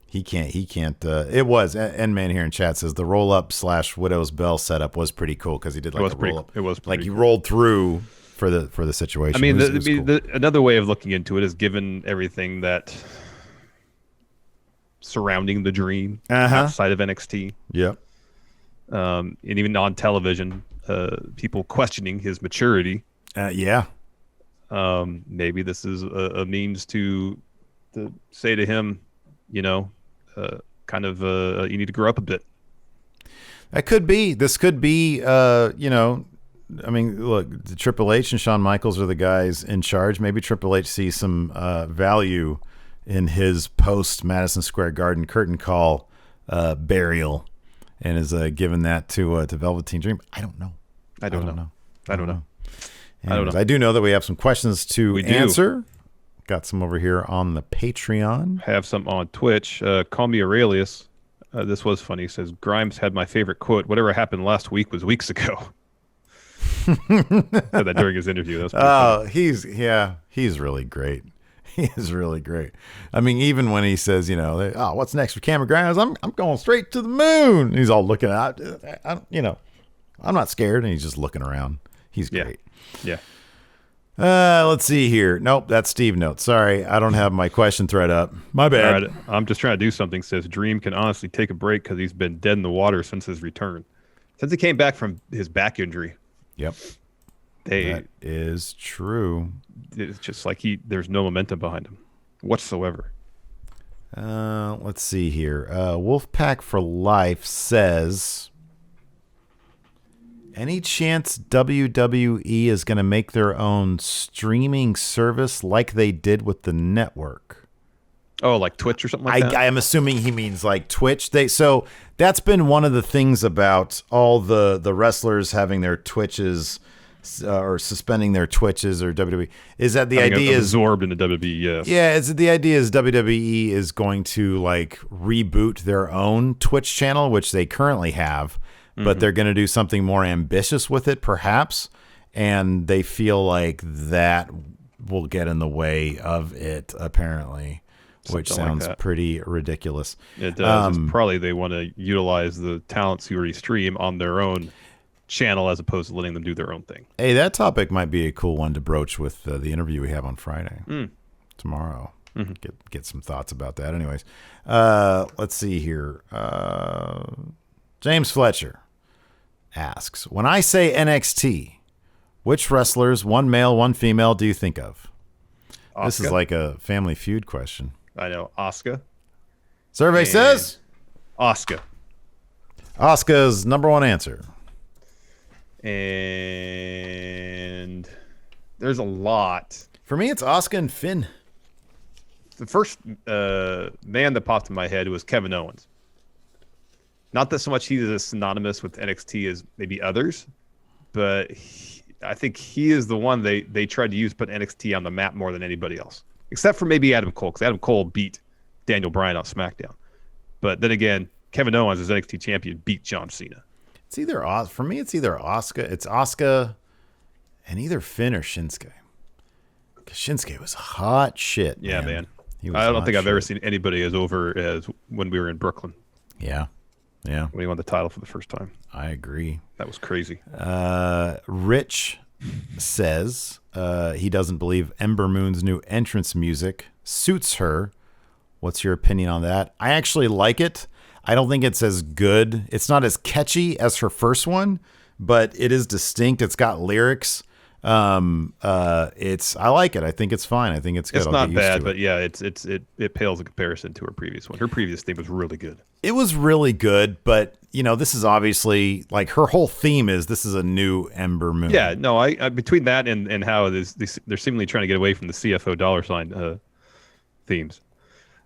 he can't. It was, N-Man here in chat says the roll-up / Widow's Bell setup was pretty cool because he did like a roll-up. It was like he cool. Rolled through for the situation. I mean, it was cool. Another way of looking into it is given everything that surrounding the Dream outside of NXT. Yep. And even on television, people questioning his maturity. Yeah. Maybe this is a means to say to him, you need to grow up a bit. That could be. This could be, I mean, look, the Triple H and Shawn Michaels are the guys in charge. Maybe Triple H sees some value in his post Madison Square Garden curtain call burial and is giving that to Velveteen Dream. I don't know. I don't know. Anyways, I do know that we have some questions to answer. Got some over here on the Patreon. Have some on Twitch. Call me Aurelius. This was funny. He says, Grimes had my favorite quote. Whatever happened last week was weeks ago. Said that during his interview. That was funny. He's really great. He is really great. I mean, even when he says, what's next for Cameron Grimes? I'm going straight to the moon. And he's all looking out. I'm not scared. And he's just looking around. He's great. Yeah. Let's see here. Nope, that's Steve Notes. Sorry, I don't have my question thread up. My bad. All right, I'm just trying to do something. Says Dream can honestly take a break because he's been dead in the water since his return. Since he came back from his back injury. Yep. That is true. It's just like there's no momentum behind him whatsoever. Let's see here. Wolfpack for Life says, any chance WWE is going to make their own streaming service like they did with the network? Oh, like Twitch or something like that? I am assuming he means like Twitch. So that's been one of the things about all the wrestlers having their Twitches or suspending their Twitches or WWE is that the idea is absorbed into WWE. Yes. Yeah. The idea is WWE is going to like reboot their own Twitch channel, which they currently have. But they're going to do something more ambitious with it, perhaps. And they feel like that will get in the way of it, apparently, which sounds pretty ridiculous. It does. Probably they want to utilize the talents who already stream on their own channel as opposed to letting them do their own thing. Hey, that topic might be a cool one to broach with the interview we have on Friday. Tomorrow. Get some thoughts about that. Anyways, let's see here. James Fletcher asks, when I say NXT, which wrestlers, one male, one female, do you think of? Asuka. This is like a Family Feud question. I know. Asuka. Survey says? Asuka. Asuka's number one answer. And there's a lot. For me, it's Asuka and Finn. The first man that popped in my head was Kevin Owens. Not that so much he's as synonymous with NXT as maybe others, but I think he is the one they tried to use to put NXT on the map more than anybody else, except for maybe Adam Cole, because Adam Cole beat Daniel Bryan on SmackDown. But then again, Kevin Owens as NXT champion beat John Cena. It's either for me. It's either Asuka. It's Asuka, and either Finn or Shinsuke. Because Shinsuke was hot shit. Yeah, man. I don't think I've ever seen anybody as over as when we were in Brooklyn. Yeah. Yeah. when he won the title for the first time. I agree. That was crazy. Rich says he doesn't believe Ember Moon's new entrance music suits her. What's your opinion on that? I actually like it. I don't think it's as good. It's not as catchy as her first one, but it is distinct. It's got lyrics. I like it. I think it's fine. I think it's good. It's not bad, but yeah, it pales in comparison to her previous one. Her previous theme was really good. It was really good, but this is obviously like her whole theme is this is a new Ember Moon. Yeah, no, I between that and how they're seemingly trying to get away from the CFO $ themes.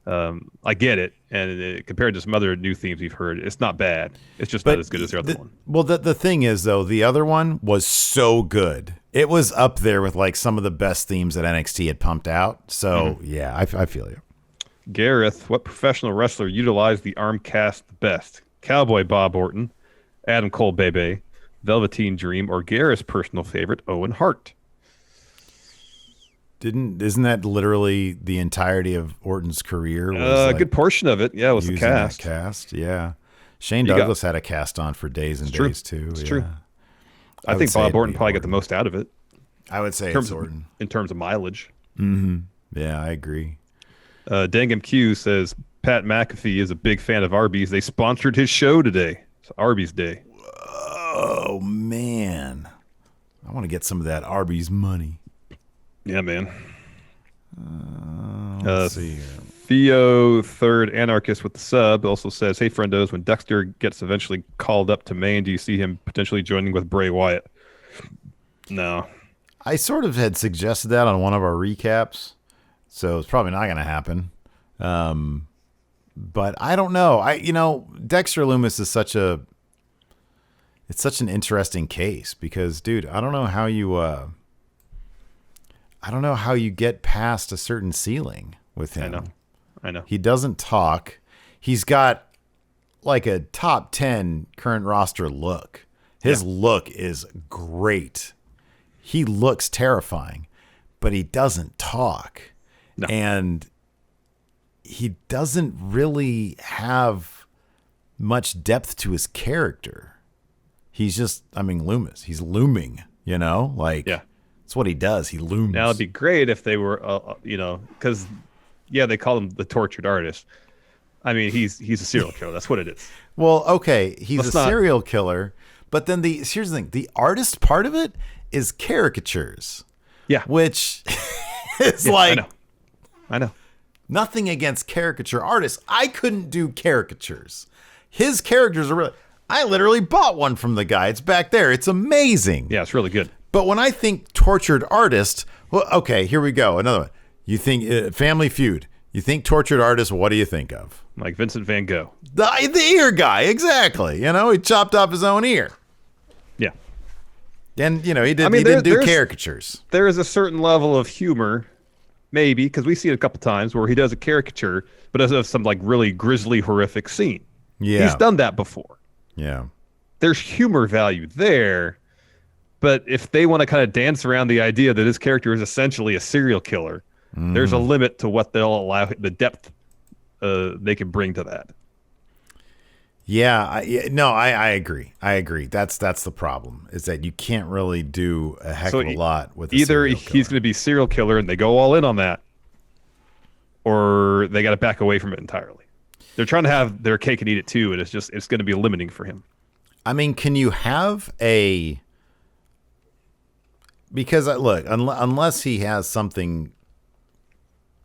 I get it, and compared to some other new themes we've heard, it's not bad. It's just not as good as the other one. Well, the thing is, though, the other one was so good. It was up there with like some of the best themes that NXT had pumped out. So, yeah, I feel you. Gareth, what professional wrestler utilized the arm cast the best? Cowboy Bob Orton, Adam Cole Bebe, Velveteen Dream, or Gareth's personal favorite, Owen Hart? Isn't that literally the entirety of Orton's career? Was a good portion of it, yeah, was the cast. Yeah. Shane Douglas had a cast on for days and days too. It's true. I think Bob Orton probably got the most out of it. I would say it's Orton in terms of mileage. Mm-hmm. Yeah, I agree. Dangam Q says Pat McAfee is a big fan of Arby's. They sponsored his show today. It's Arby's Day. Oh man, I want to get some of that Arby's money. Yeah, man. Let's see here. Theo, third anarchist with the sub, also says, "Hey, friendos, when Dexter gets eventually called up to Maine, do you see him potentially joining with Bray Wyatt?" No. I sort of had suggested that on one of our recaps, so it's probably not going to happen. But I don't know. Dexter Lumis is such an interesting case because, dude, I don't know how you get past a certain ceiling with him. I know. He doesn't talk. He's got like a top 10 current roster look. His look is great. He looks terrifying, but he doesn't talk. No. And he doesn't really have much depth to his character. He's just, Loomis. He's looming, That's what he does. He looms. Now, it'd be great if they were, because, they call him the tortured artist. I mean, he's a serial killer. That's what it is. Well, okay, he's serial killer, but then here's the thing. The artist part of it is caricatures. Yeah. Which is I know. Nothing against caricature artists. I couldn't do caricatures. His characters are really, I literally bought one from the guy. It's back there. It's amazing. Yeah, it's really good. But when I think tortured artist, well, okay, here we go. Another one. You think Family Feud. You think tortured artist, what do you think of? Like Vincent Van Gogh. The ear guy, exactly. He chopped off his own ear. Yeah. And, he didn't do caricatures. There is a certain level of humor, maybe, because we see it a couple times where he does a caricature, but does some like really grisly, horrific scene. Yeah. He's done that before. Yeah. There's humor value there. But if they want to kind of dance around the idea that his character is essentially a serial killer, there's a limit to what they'll allow, the depth they can bring to that. Yeah, I agree. I agree. That's the problem, is that you can't really do a heck of a lot with either he's going to be serial killer and they go all in on that, or they got to back away from it entirely. They're trying to have their cake and eat it too, and it's going to be limiting for him. Can you have a... Because, look, unless he has something...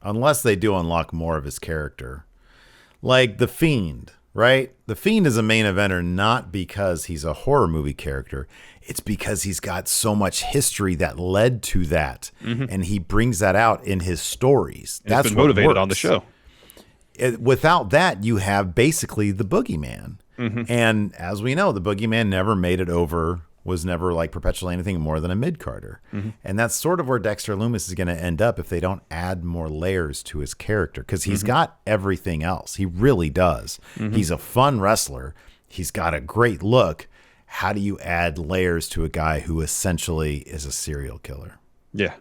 Unless they do unlock more of his character. Like The Fiend, right? The Fiend is a main eventer not because he's a horror movie character. It's because he's got so much history that led to that. Mm-hmm. And he brings that out in his stories. That's been motivated on the show. Without that, you have basically the boogeyman. Mm-hmm. And as we know, the boogeyman never made it over... was never like perpetually anything more than a mid-carder. Mm-hmm. And that's sort of where Dexter Lumis is going to end up if they don't add more layers to his character, because he's got everything else. He really does. Mm-hmm. He's a fun wrestler. He's got a great look. How do you add layers to a guy who essentially is a serial killer? Yeah.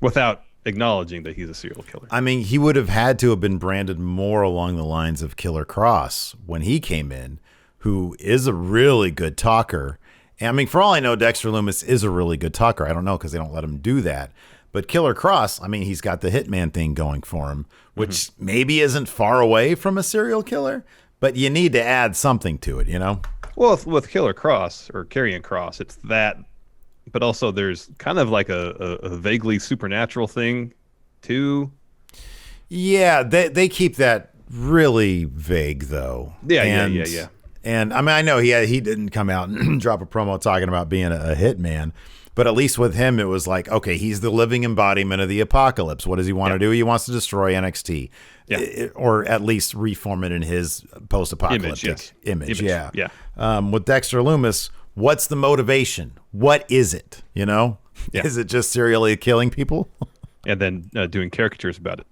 Without acknowledging that he's a serial killer. He would have had to have been branded more along the lines of Killer Cross when he came in, who is a really good talker. And I mean, for all I know, Dexter Lumis is a really good talker. I don't know because they don't let him do that. But Killer Cross, I mean, he's got the Hitman thing going for him, which maybe isn't far away from a serial killer, but you need to add something to it, you know? Well, with Killer Cross or Karrion Cross, it's that, but also there's kind of like a vaguely supernatural thing too. Yeah, they keep that really vague though. Yeah. And I mean, I know he didn't come out and drop a promo talking about being a hitman, but at least with him, it was like, okay, he's the living embodiment of the apocalypse. What does he want to do? He wants to destroy NXT, or at least reform it in his post-apocalyptic image. Yeah. With Dexter Lumis, what's the motivation? What is it? You know, is it just serially killing people? And then doing caricatures about it.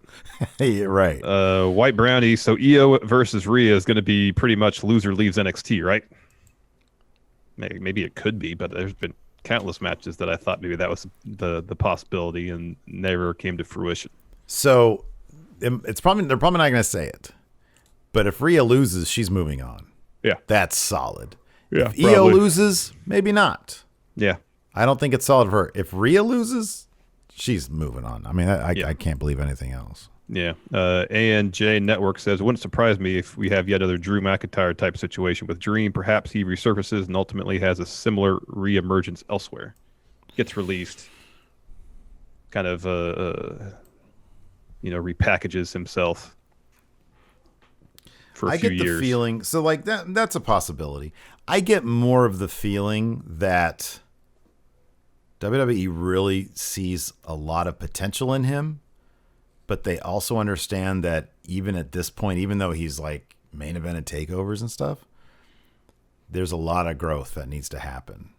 Yeah, right. White Brownie. So Io versus Rhea is going to be pretty much loser leaves NXT, right? Maybe it could be, but there's been countless matches that I thought maybe that was the possibility and never came to fruition. So they're probably not going to say it, but if Rhea loses, she's moving on. Yeah, that's solid. Yeah, if Io loses, maybe not. Yeah, I don't think it's solid for her. If Rhea loses, she's moving on. I mean, I can't believe anything else. Yeah. ANJ Network says, wouldn't surprise me if we have yet another Drew McIntyre type situation with Dream. Perhaps he resurfaces and ultimately has a similar reemergence elsewhere. Gets released. Kind of, repackages himself for a few years. I get the feeling, so like that's a possibility. I get more of the feeling that WWE really sees a lot of potential in him, but they also understand that even at this point, even though he's like main evented takeovers and stuff, there's a lot of growth that needs to happen.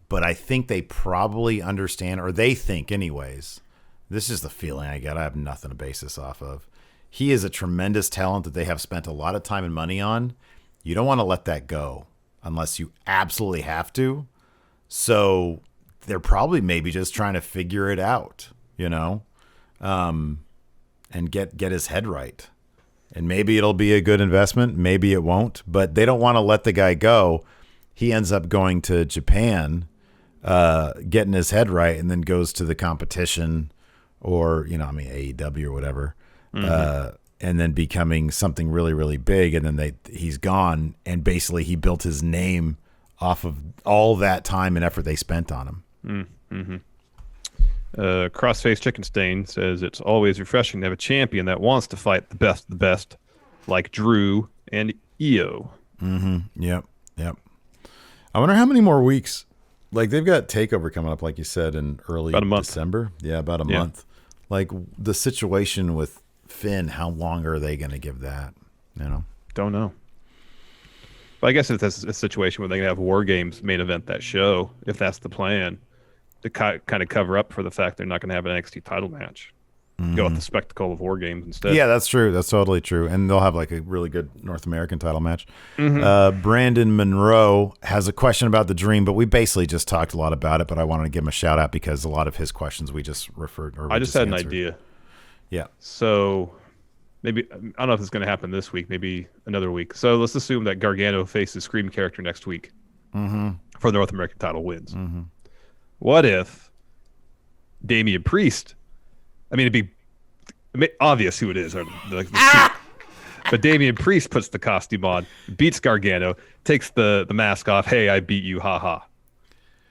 But I think they probably understand, or they think anyways, this is the feeling I get. I have nothing to base this off of. He is a tremendous talent that they have spent a lot of time and money on. You don't want to let that go unless you absolutely have to. So they're probably maybe just trying to figure it out, you know, and get his head right. And maybe it'll be a good investment. Maybe it won't. But they don't want to let the guy go. He ends up going to Japan, getting his head right, and then goes to the competition or, AEW or whatever, and then becoming something really, really big. And then he's gone. And basically he built his name off of all that time and effort they spent on him. Mm-hmm. Crossface Chicken Stain says it's always refreshing to have a champion that wants to fight the best of the best, like Drew and Io. Mm-hmm. Yep. I wonder how many more weeks. Like they've got Takeover coming up, like you said, in early December. Yeah, about a month. Like the situation with Finn, how long are they going to give that? Don't know. But I guess if that's a situation where they can have War Games main event that show, if that's the plan, to kind of cover up for the fact they're not going to have an NXT title match. Go with the spectacle of War Games instead. Yeah, that's true. That's totally true. And they'll have like a really good North American title match. Brandon Monroe has a question about the Dream, but we basically just talked a lot about it, but I wanted to give him a shout out because a lot of his questions we just referred or I just had answered. An idea. Yeah. So maybe, I don't know if it's going to happen this week, maybe another week. So let's assume that Gargano faces Scream character next week for the North American title wins. What if Damian Priest, I mean, it'd be obvious who it is, or but Damian Priest puts the costume on, beats Gargano, takes the mask off. Hey, I beat you, haha.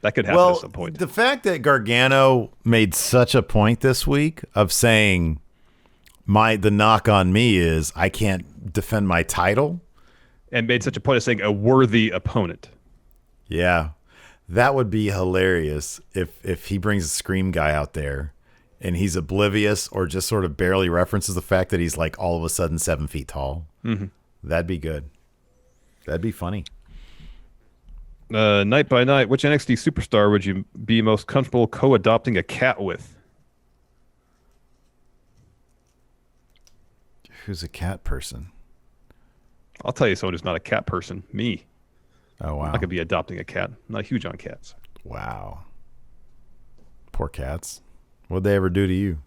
That could happen at some point. The fact that Gargano made such a point this week of saying the knock on me is I can't defend my title, and made such a point of saying a worthy opponent. Yeah. That would be hilarious if he brings a Scream guy out there and he's oblivious or just sort of barely references the fact that he's like all of a sudden 7 feet tall. That'd be good. That'd be funny. Night by Night, which NXT superstar would you be most comfortable co-adopting a cat with? Who's a cat person? I'll tell you someone who's not a cat person. Me. Oh, wow. I could be adopting a cat. I'm not huge on cats. Wow. Poor cats. What'd they ever do to you?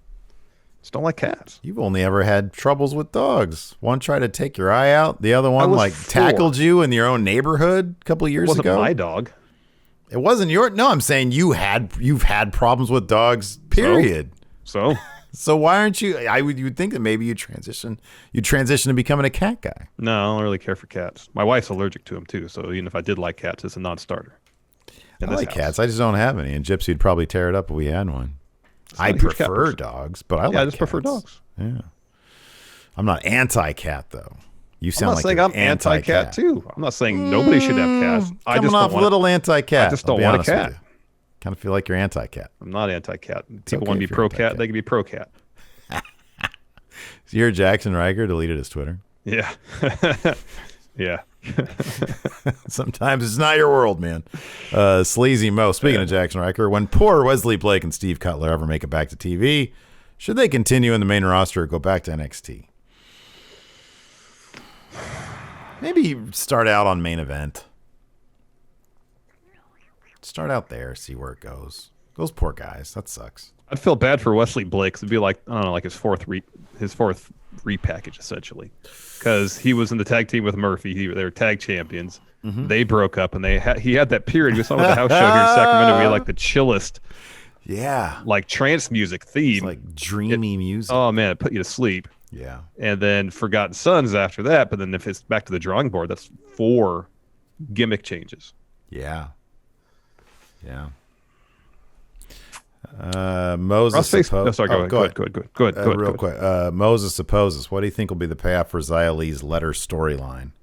Just don't like cats. You've only ever had troubles with dogs. One tried to take your eye out. The other one tackled you in your own neighborhood a couple of years ago. It wasn't my dog. It wasn't your. No, I'm saying you've had problems with dogs. Period. So why aren't you? You would think that maybe you transition to becoming a cat guy. No, I don't really care for cats. My wife's allergic to them too. So even if I did like cats, it's a non-starter. I like cats. I just don't have any. And Gypsy would probably tear it up if we had one. I prefer dogs, but I just prefer dogs. Yeah. I'm not anti-cat though. You sound I'm not like saying I'm anti-cat too. I'm not saying nobody should have cats. I just don't want a little anti-cat. I just don't want a cat. Kind of feel like you're anti-cat. I'm not anti-cat. People want to be pro-cat. They can be pro-cat. So you heard Jackson Riker deleted his Twitter. Yeah. Yeah. Sometimes it's not your world, man. Sleazy Mo. Speaking of Jackson Riker, when poor Wesley Blake and Steve Cutler ever make it back to TV, should they continue in the main roster or go back to NXT? Maybe start out on main event. Start out there, see where it goes. Those poor guys. That sucks. I'd feel bad for Wesley Blake. It'd be like, I don't know, like his fourth repackage essentially, because he was in the tag team with Murphy. They were tag champions. Mm-hmm. They broke up, and he had that period. We saw with the house show here in Sacramento. We had like the chillest, like trance music theme, it's like dreamy music. Oh man, it put you to sleep. Yeah. And then Forgotten Sons after that. But then if it's back to the drawing board, that's 4 gimmick changes. Yeah. Yeah. Moses supposes. Go ahead. Real quick. Moses supposes. What do you think will be the payoff for Xia Li's letter storyline?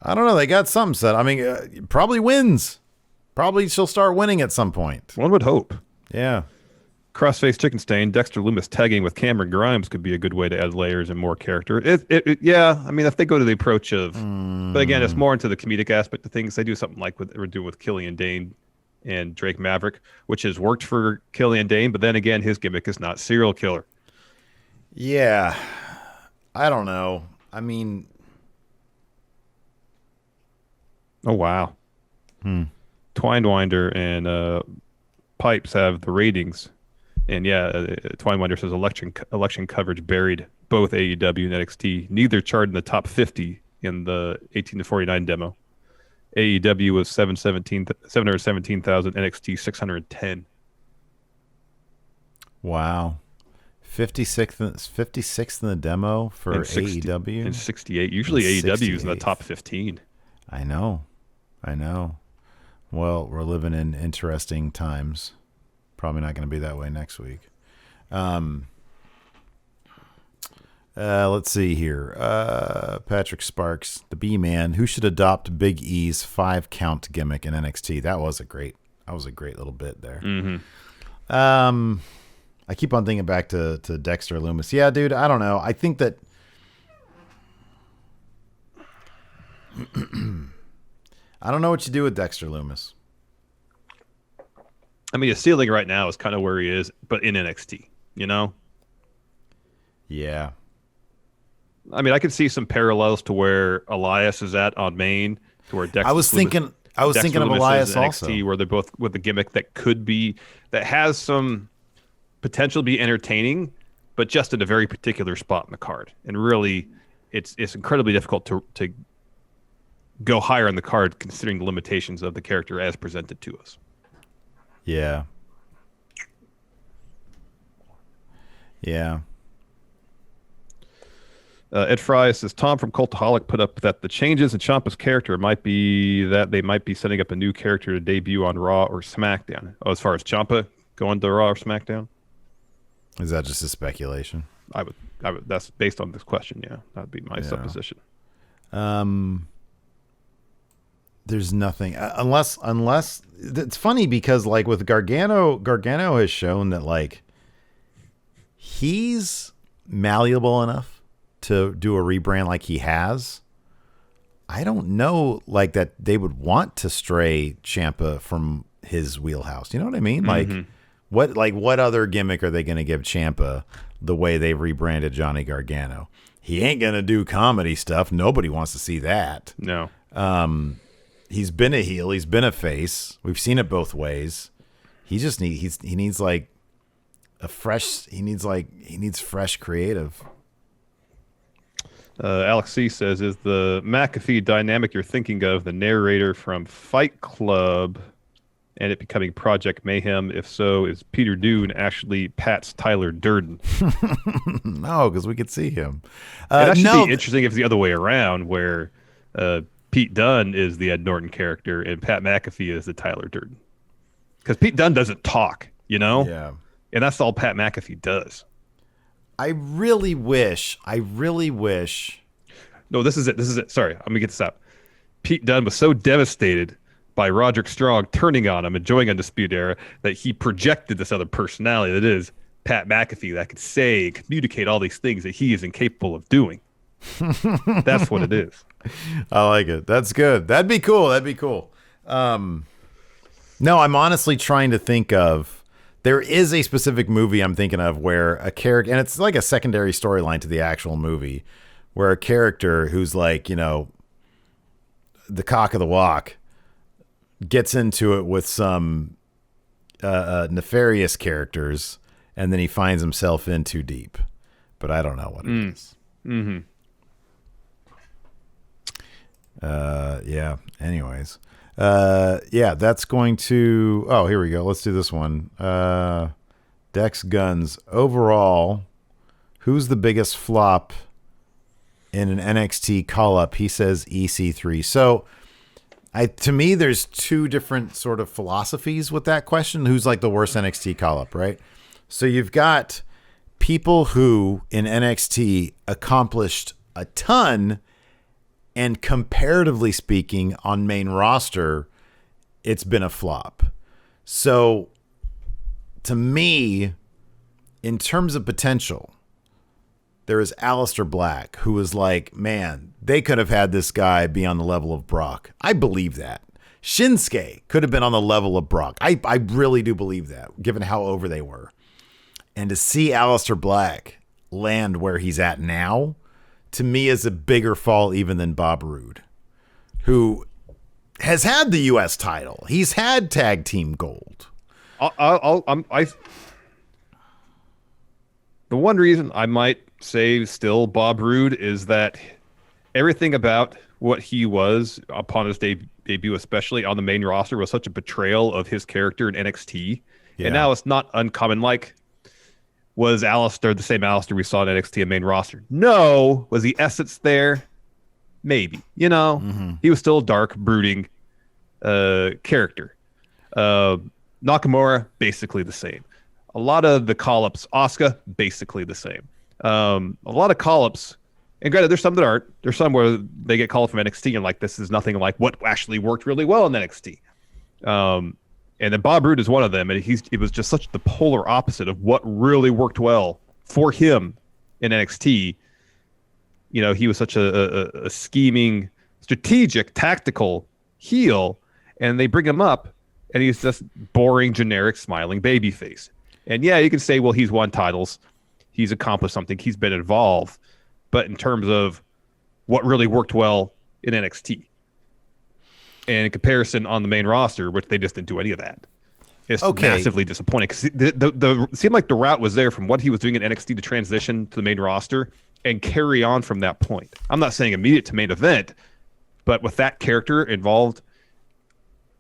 I don't know. They got something set. I mean, probably wins. Probably she'll start winning at some point. One would hope. Yeah. Crossface Chicken Stain, Dexter Loomis tagging with Cameron Grimes could be a good way to add layers and more character. Yeah. I mean, if they go to the approach of, but again, it's more into the comedic aspect of things. They do something like what they were doing with Killian Dain and Drake Maverick, which has worked for Killian Dain, but then again, his gimmick is not serial killer. Yeah. I don't know. I mean, oh wow. Twinewinder and Pipes have the ratings, and Twinewinder says election coverage buried both AEW and NXT. Neither charted in the top 50 in the 18 to 49 demo. AEW was 717,000, NXT 610. Wow. 56th in the demo for AEW? And 68. Usually AEW is in the top 15. I know. Well, we're living in interesting times. Probably not going to be that way next week. Let's see here. Patrick Sparks, the B-Man, who should adopt Big E's 5-count gimmick in NXT? That was a great little bit there. Mm-hmm. I keep on thinking back to Dexter Loomis. Yeah, dude, I don't know. I think that I don't know what you do with Dexter Loomis. I mean, his ceiling right now is kind of where he is, but in NXT, you know? Yeah. I mean, I could see some parallels to where Elias is at on main, to where Dexter. I was thinking of Elias also, NXT, where they're both with a gimmick that has some potential to be entertaining, but just in a very particular spot in the card. And really, it's incredibly difficult to go higher on the card considering the limitations of the character as presented to us. Yeah. Yeah. Ed Fry says, Tom from Cultaholic put up that the changes in Ciampa's character might be that they might be setting up a new character to debut on Raw or SmackDown. Oh, as far as Ciampa going to Raw or SmackDown? Is that just a speculation? I would. That's based on this question. Yeah, that'd be my supposition. There's nothing unless it's funny because like with Gargano has shown that like he's malleable enough to do a rebrand like he has. I don't know like that they would want to stray Ciampa from his wheelhouse. You know what I mean? Mm-hmm. Like what other gimmick are they going to give Ciampa the way they've rebranded Johnny Gargano? He ain't going to do comedy stuff. Nobody wants to see that. No. He's been a heel. He's been a face. We've seen it both ways. He just needs like he needs fresh creative. Alex C says, is the McAfee dynamic you're thinking of the narrator from Fight Club and it becoming Project Mayhem? If so, is Peter Dune actually Pat's Tyler Durden? No, because we could see him. It should be interesting if it's the other way around, where Pete Dunne is the Ed Norton character and Pat McAfee is the Tyler Durden. Because Pete Dunne doesn't talk, you know? Yeah. And that's all Pat McAfee does. I really wish. No, this is it. Sorry, I'm going to get this out. Pete Dunne was so devastated by Roderick Strong turning on him and joining Undisputed Era that he projected this other personality that is Pat McAfee that could say, communicate all these things that he is incapable of doing. That's what it is. I like it. That's good. That'd be cool. No, I'm honestly trying to think of. There is a specific movie I'm thinking of where a character, and it's like a secondary storyline to the actual movie, where a character who's like, you know, the cock of the walk gets into it with some nefarious characters, and then he finds himself in too deep. But I don't know what it is. Mm-hmm. Yeah. Anyways. Yeah, that's going to... Oh, here we go. Let's do this one. Dex Guns. Overall, who's the biggest flop in an NXT call-up? He says EC3. So, to me, there's two different sort of philosophies with that question. Who's like the worst NXT call-up, right? So you've got people who, in NXT, accomplished a ton, and comparatively speaking, on main roster, it's been a flop. So, to me, in terms of potential, there is Aleister Black, who is like, man, they could have had this guy be on the level of Brock. I believe that. Shinsuke could have been on the level of Brock. I really do believe that, given how over they were. And to see Aleister Black land where he's at now, to me, is a bigger fall even than Bob Roode, who has had the U.S. title. He's had tag team gold. The one reason I might say still Bob Roode is that everything about what he was upon his debut, especially on the main roster, was such a betrayal of his character in NXT. Yeah. And now it's not uncommon. Like, was Aleister the same Aleister we saw in NXT and main roster? No. Was the essence there? Maybe. You know, He was still a dark, brooding character. Nakamura, basically the same. A lot of the call-ups, Asuka, basically the same. A lot of call-ups, and granted, there's some that aren't. There's some where they get called from NXT and like, this is nothing like what actually worked really well in NXT. And then Bob Roode is one of them, and it was just such the polar opposite of what really worked well for him in NXT. You know, he was such a scheming, strategic, tactical heel, and they bring him up, and he's just boring, generic, smiling babyface. And yeah, you can say, well, he's won titles, he's accomplished something, he's been involved, but in terms of what really worked well in NXT, and in comparison on the main roster, which they just didn't do any of that, it's massively disappointing. Because it seemed like the route was there from what he was doing in NXT to transition to the main roster and carry on from that point. I'm not saying immediate to main event, but with that character involved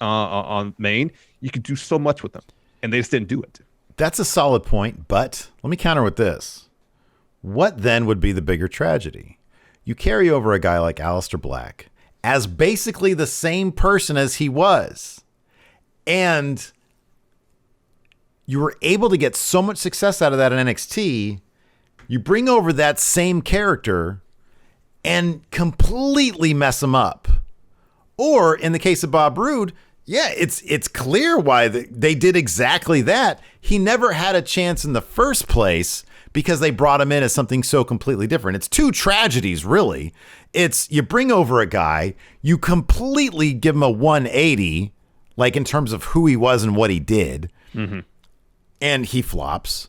on main, you could do so much with them, and they just didn't do it. That's a solid point, but let me counter with this. What then would be the bigger tragedy? You carry over a guy like Aleister Black as basically the same person as he was, and you were able to get so much success out of that in NXT. You bring over that same character and completely mess him up. Or in the case of Bob Roode, yeah, it's clear why they did exactly that. He never had a chance in the first place because they brought him in as something so completely different. It's two tragedies, really. It's you bring over a guy, you completely give him a 180, like in terms of who he was and what he did, and he flops.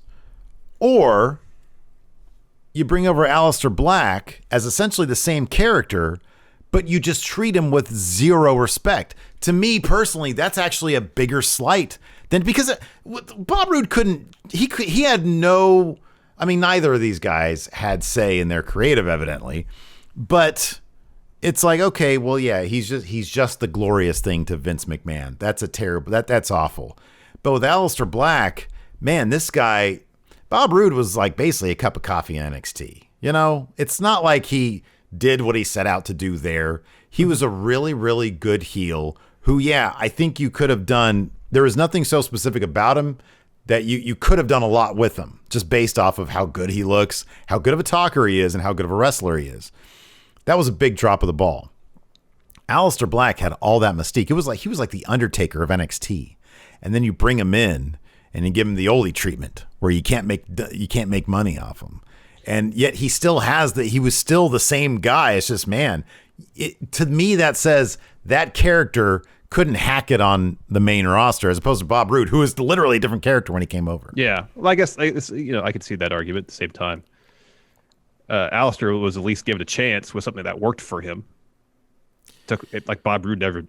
Or you bring over Aleister Black as essentially the same character, but you just treat him with zero respect. To me personally, that's actually a bigger slight Then because Bob Roode he had no, I mean, neither of these guys had say in their creative, evidently, but it's like, okay, well, yeah, he's just the glorious thing to Vince McMahon. That's a terrible, that's awful. But with Aleister Black, man, this guy, Bob Roode was like basically a cup of coffee in NXT. You know, it's not like he did what he set out to do there. He was a really, really good heel who, yeah, I think you could have done, there is nothing so specific about him that you could have done a lot with him just based off of how good he looks, how good of a talker he is, and how good of a wrestler he is. That was a big drop of the ball. Aleister Black had all that mystique. It was like he was like the Undertaker of NXT. And then you bring him in and you give him the Ole treatment where you can't make money off him. And yet he still has he was still the same guy. It's just, man, to me that says that character couldn't hack it on the main roster as opposed to Bob Roode, who is literally a different character when he came over. Yeah. Well, I guess, I could see that argument at the same time. Aleister was at least given a chance with something that worked for him. Like Bob Roode never,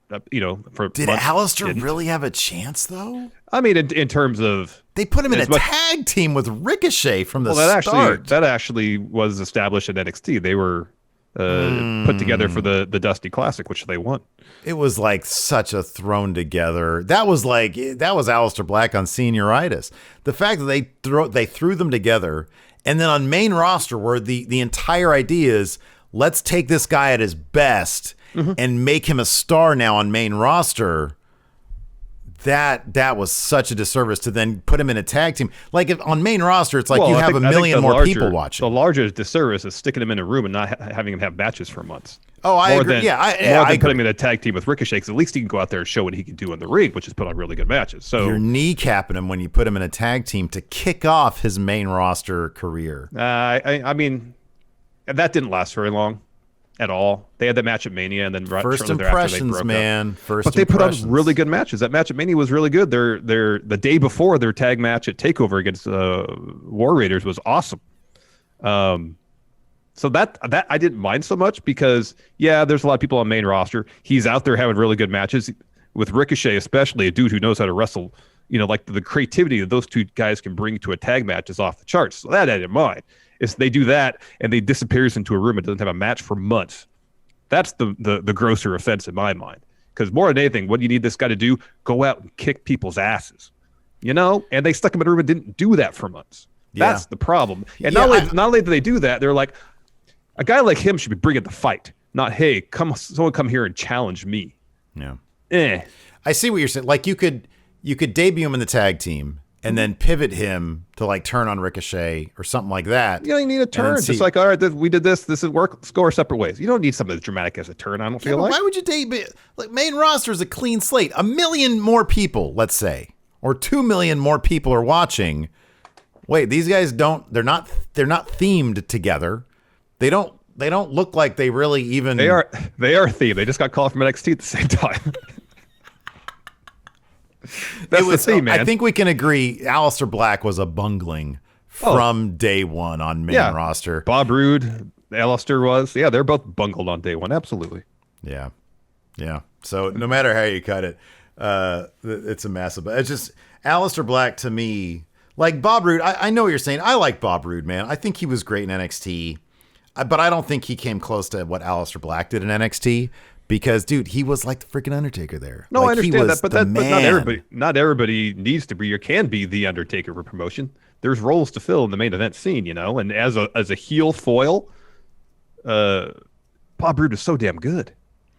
for did Aleister really have a chance though? I mean, in terms of they put him in a tag team with Ricochet from the start. That actually was established at NXT. They were put together for the Dusty Classic, which they won. It was like such a thrown together. That was Aleister Black on senioritis. The fact that they threw them together, and then on main roster where the entire idea is let's take this guy at his best and make him a star now on main roster. That was such a disservice to then put him in a tag team. Like if on main roster, it's like you have a million more people watching. The larger disservice is sticking him in a room and not having him have matches for months. Oh, I agree. More than putting him in a tag team with Ricochet, because at least he can go out there and show what he can do in the ring, which is put on really good matches. So you're kneecapping him when you put him in a tag team to kick off his main roster career. I mean, that didn't last very long at all. They had that match at Mania, and then first impressions, they broke up. But they put on really good matches. That match at Mania was really good. The day before their tag match at Takeover against War Raiders was awesome. So that I didn't mind so much because there's a lot of people on main roster. He's out there having really good matches with Ricochet, especially a dude who knows how to wrestle. Like the creativity that those two guys can bring to a tag match is off the charts. So that I didn't mind. Is they do that and they disappears into a room and doesn't have a match for months. That's the grosser offense in my mind. Because more than anything, what do you need this guy to do? Go out and kick people's asses. And they stuck him in a room and didn't do that for months. Yeah. That's the problem. And not only do they do that, they're like, a guy like him should be bringing the fight, not, hey, someone come here and challenge me. Yeah. I see what you're saying. Like you could debut him in the tag team and then pivot him to like turn on Ricochet or something like that. You need a turn. Just like, all right, we did this. This is work. Let's go our separate ways. You don't need something as dramatic as a turn. I don't feel like. Why would you debut? Like main roster is a clean slate. 1 million more people, let's say, or 2 million more people are watching. Wait, these guys they're not themed together. They don't look like they really even. They are themed. They just got called from NXT at the same time. That's the theme, man. I think we can agree Aleister Black was a bungling from day one on main roster. Bob Roode, Aleister was. Yeah, they're both bungled on day one. Absolutely. Yeah. So no matter how you cut it, it's a massive. It's just Aleister Black to me, like Bob Roode. I know what you're saying. I like Bob Roode, man. I think he was great in NXT, but I don't think he came close to what Aleister Black did in NXT. Because, dude, he was like the freaking Undertaker there. No, I understand that, but not everybody needs to be or can be the Undertaker for promotion. There's roles to fill in the main event scene, And as a heel foil, Bob Roode was so damn good.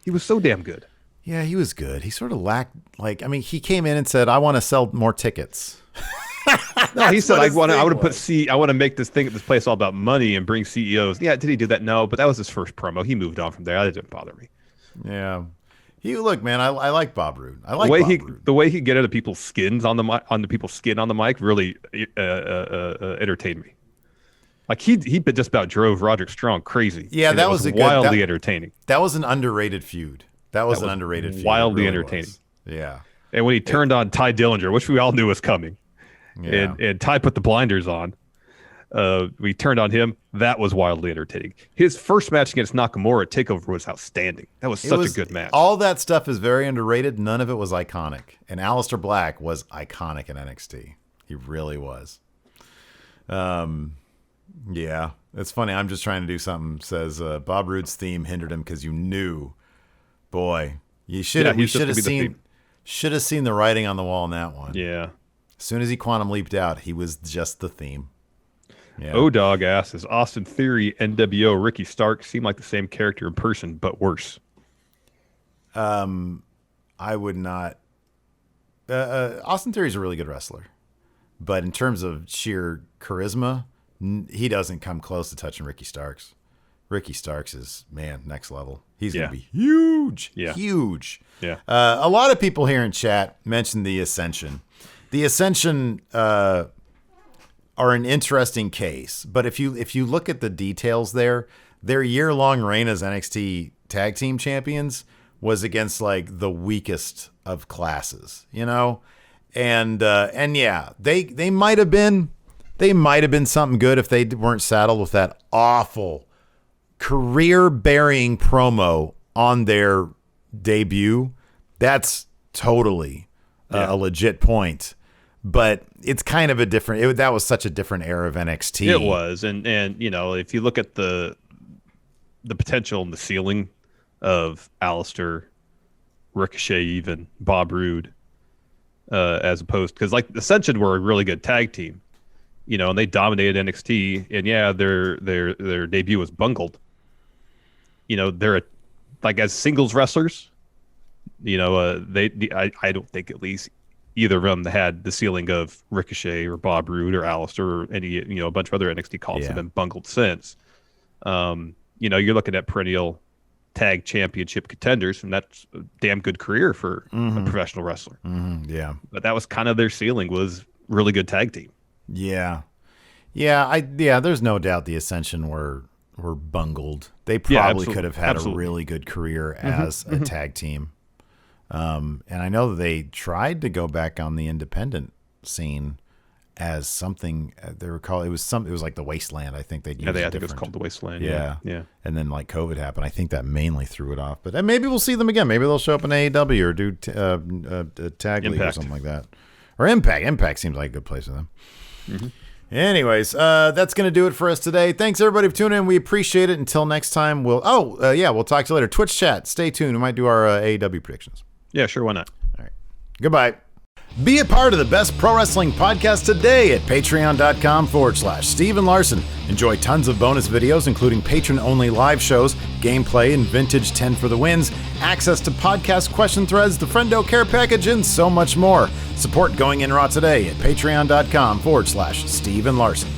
He was so damn good. Yeah, he was good. He sort of lacked, he came in and said, "I want to sell more tickets." No, he said, I want to make this place all about money and bring CEOs. Yeah, did he do that? No, but that was his first promo. He moved on from there. That didn't bother me. Yeah, look, man. I like Bob Roode. The way he get into people's skins on the people's skin on the mic really entertained me. Like he just about drove Roderick Strong crazy. Yeah, that was wildly entertaining. That was an underrated feud. Wildly entertaining. Yeah. And when he turned on Ty Dillinger, which we all knew was coming, and Ty put the blinders on. We turned on him. That was wildly entertaining. His first match against Nakamura at TakeOver was outstanding. That was such a good match. All that stuff is very underrated. None of it was iconic. And Aleister Black was iconic in NXT. He really was. Yeah, it's funny. I'm just trying to do something. Says Bob Roode's theme hindered him because you knew. Boy, you should have. We should have seen the writing on the wall on that one. Yeah. As soon as he quantum leaped out, he was just the theme. Yeah. O-Dog asks, is Austin Theory, NWO, Ricky Stark seem like the same character in person, but worse? I would not. Austin Theory's a really good wrestler. But in terms of sheer charisma, he doesn't come close to touching Ricky Starks. Ricky Starks is, man, next level. He's going to be huge. Yeah. Huge. Yeah. A lot of people here in chat mentioned the Ascension. The Ascension are an interesting case. But if you look at the details there, their year-long reign as NXT Tag Team Champions was against like the weakest of classes, you know? And yeah, they might have been something good if they weren't saddled with that awful career-burying promo on their debut. That's totally a legit point, but it's kind of a different. That was such a different era of NXT. It was, and you know, if you look at the potential and the ceiling of Aleister, Ricochet, even Bob Roode. As opposed, because like Ascension were a really good tag team, you know, and they dominated NXT, and yeah, their debut was bungled. You know, they're like as singles wrestlers, you know, I don't think at least either of them had the ceiling of Ricochet or Bob Roode or Aleister or any, you know, a bunch of other NXT calls have been bungled since. You know, you're looking at perennial tag championship contenders, and that's a damn good career for a professional wrestler. Yeah, but that was kind of their ceiling, was really good tag team. Yeah, there's no doubt the Ascension were bungled. They probably could have had a really good career as a tag team. And I know that they tried to go back on the independent scene as something they were called. It was like the Wasteland. I think they'd use. I think it was called the Wasteland. Yeah. And then like COVID happened. I think that mainly threw it off. But maybe we'll see them again. Maybe they'll show up in AEW or do Tag League or something like that, or Impact. Impact seems like a good place for them. Anyways, that's gonna do it for us today. Thanks everybody for tuning in. We appreciate it. Until next time, we'll talk to you later. Twitch chat. Stay tuned. We might do our AEW predictions. Yeah, sure. Why not? All right. Goodbye. Be a part of the best pro wrestling podcast today at patreon.com/Steven Larson. Enjoy tons of bonus videos, including patron-only live shows, gameplay, and vintage 10 for the wins, access to podcast question threads, the Friendo Care Package, and so much more. Support Going In Raw today at patreon.com/Steven Larson.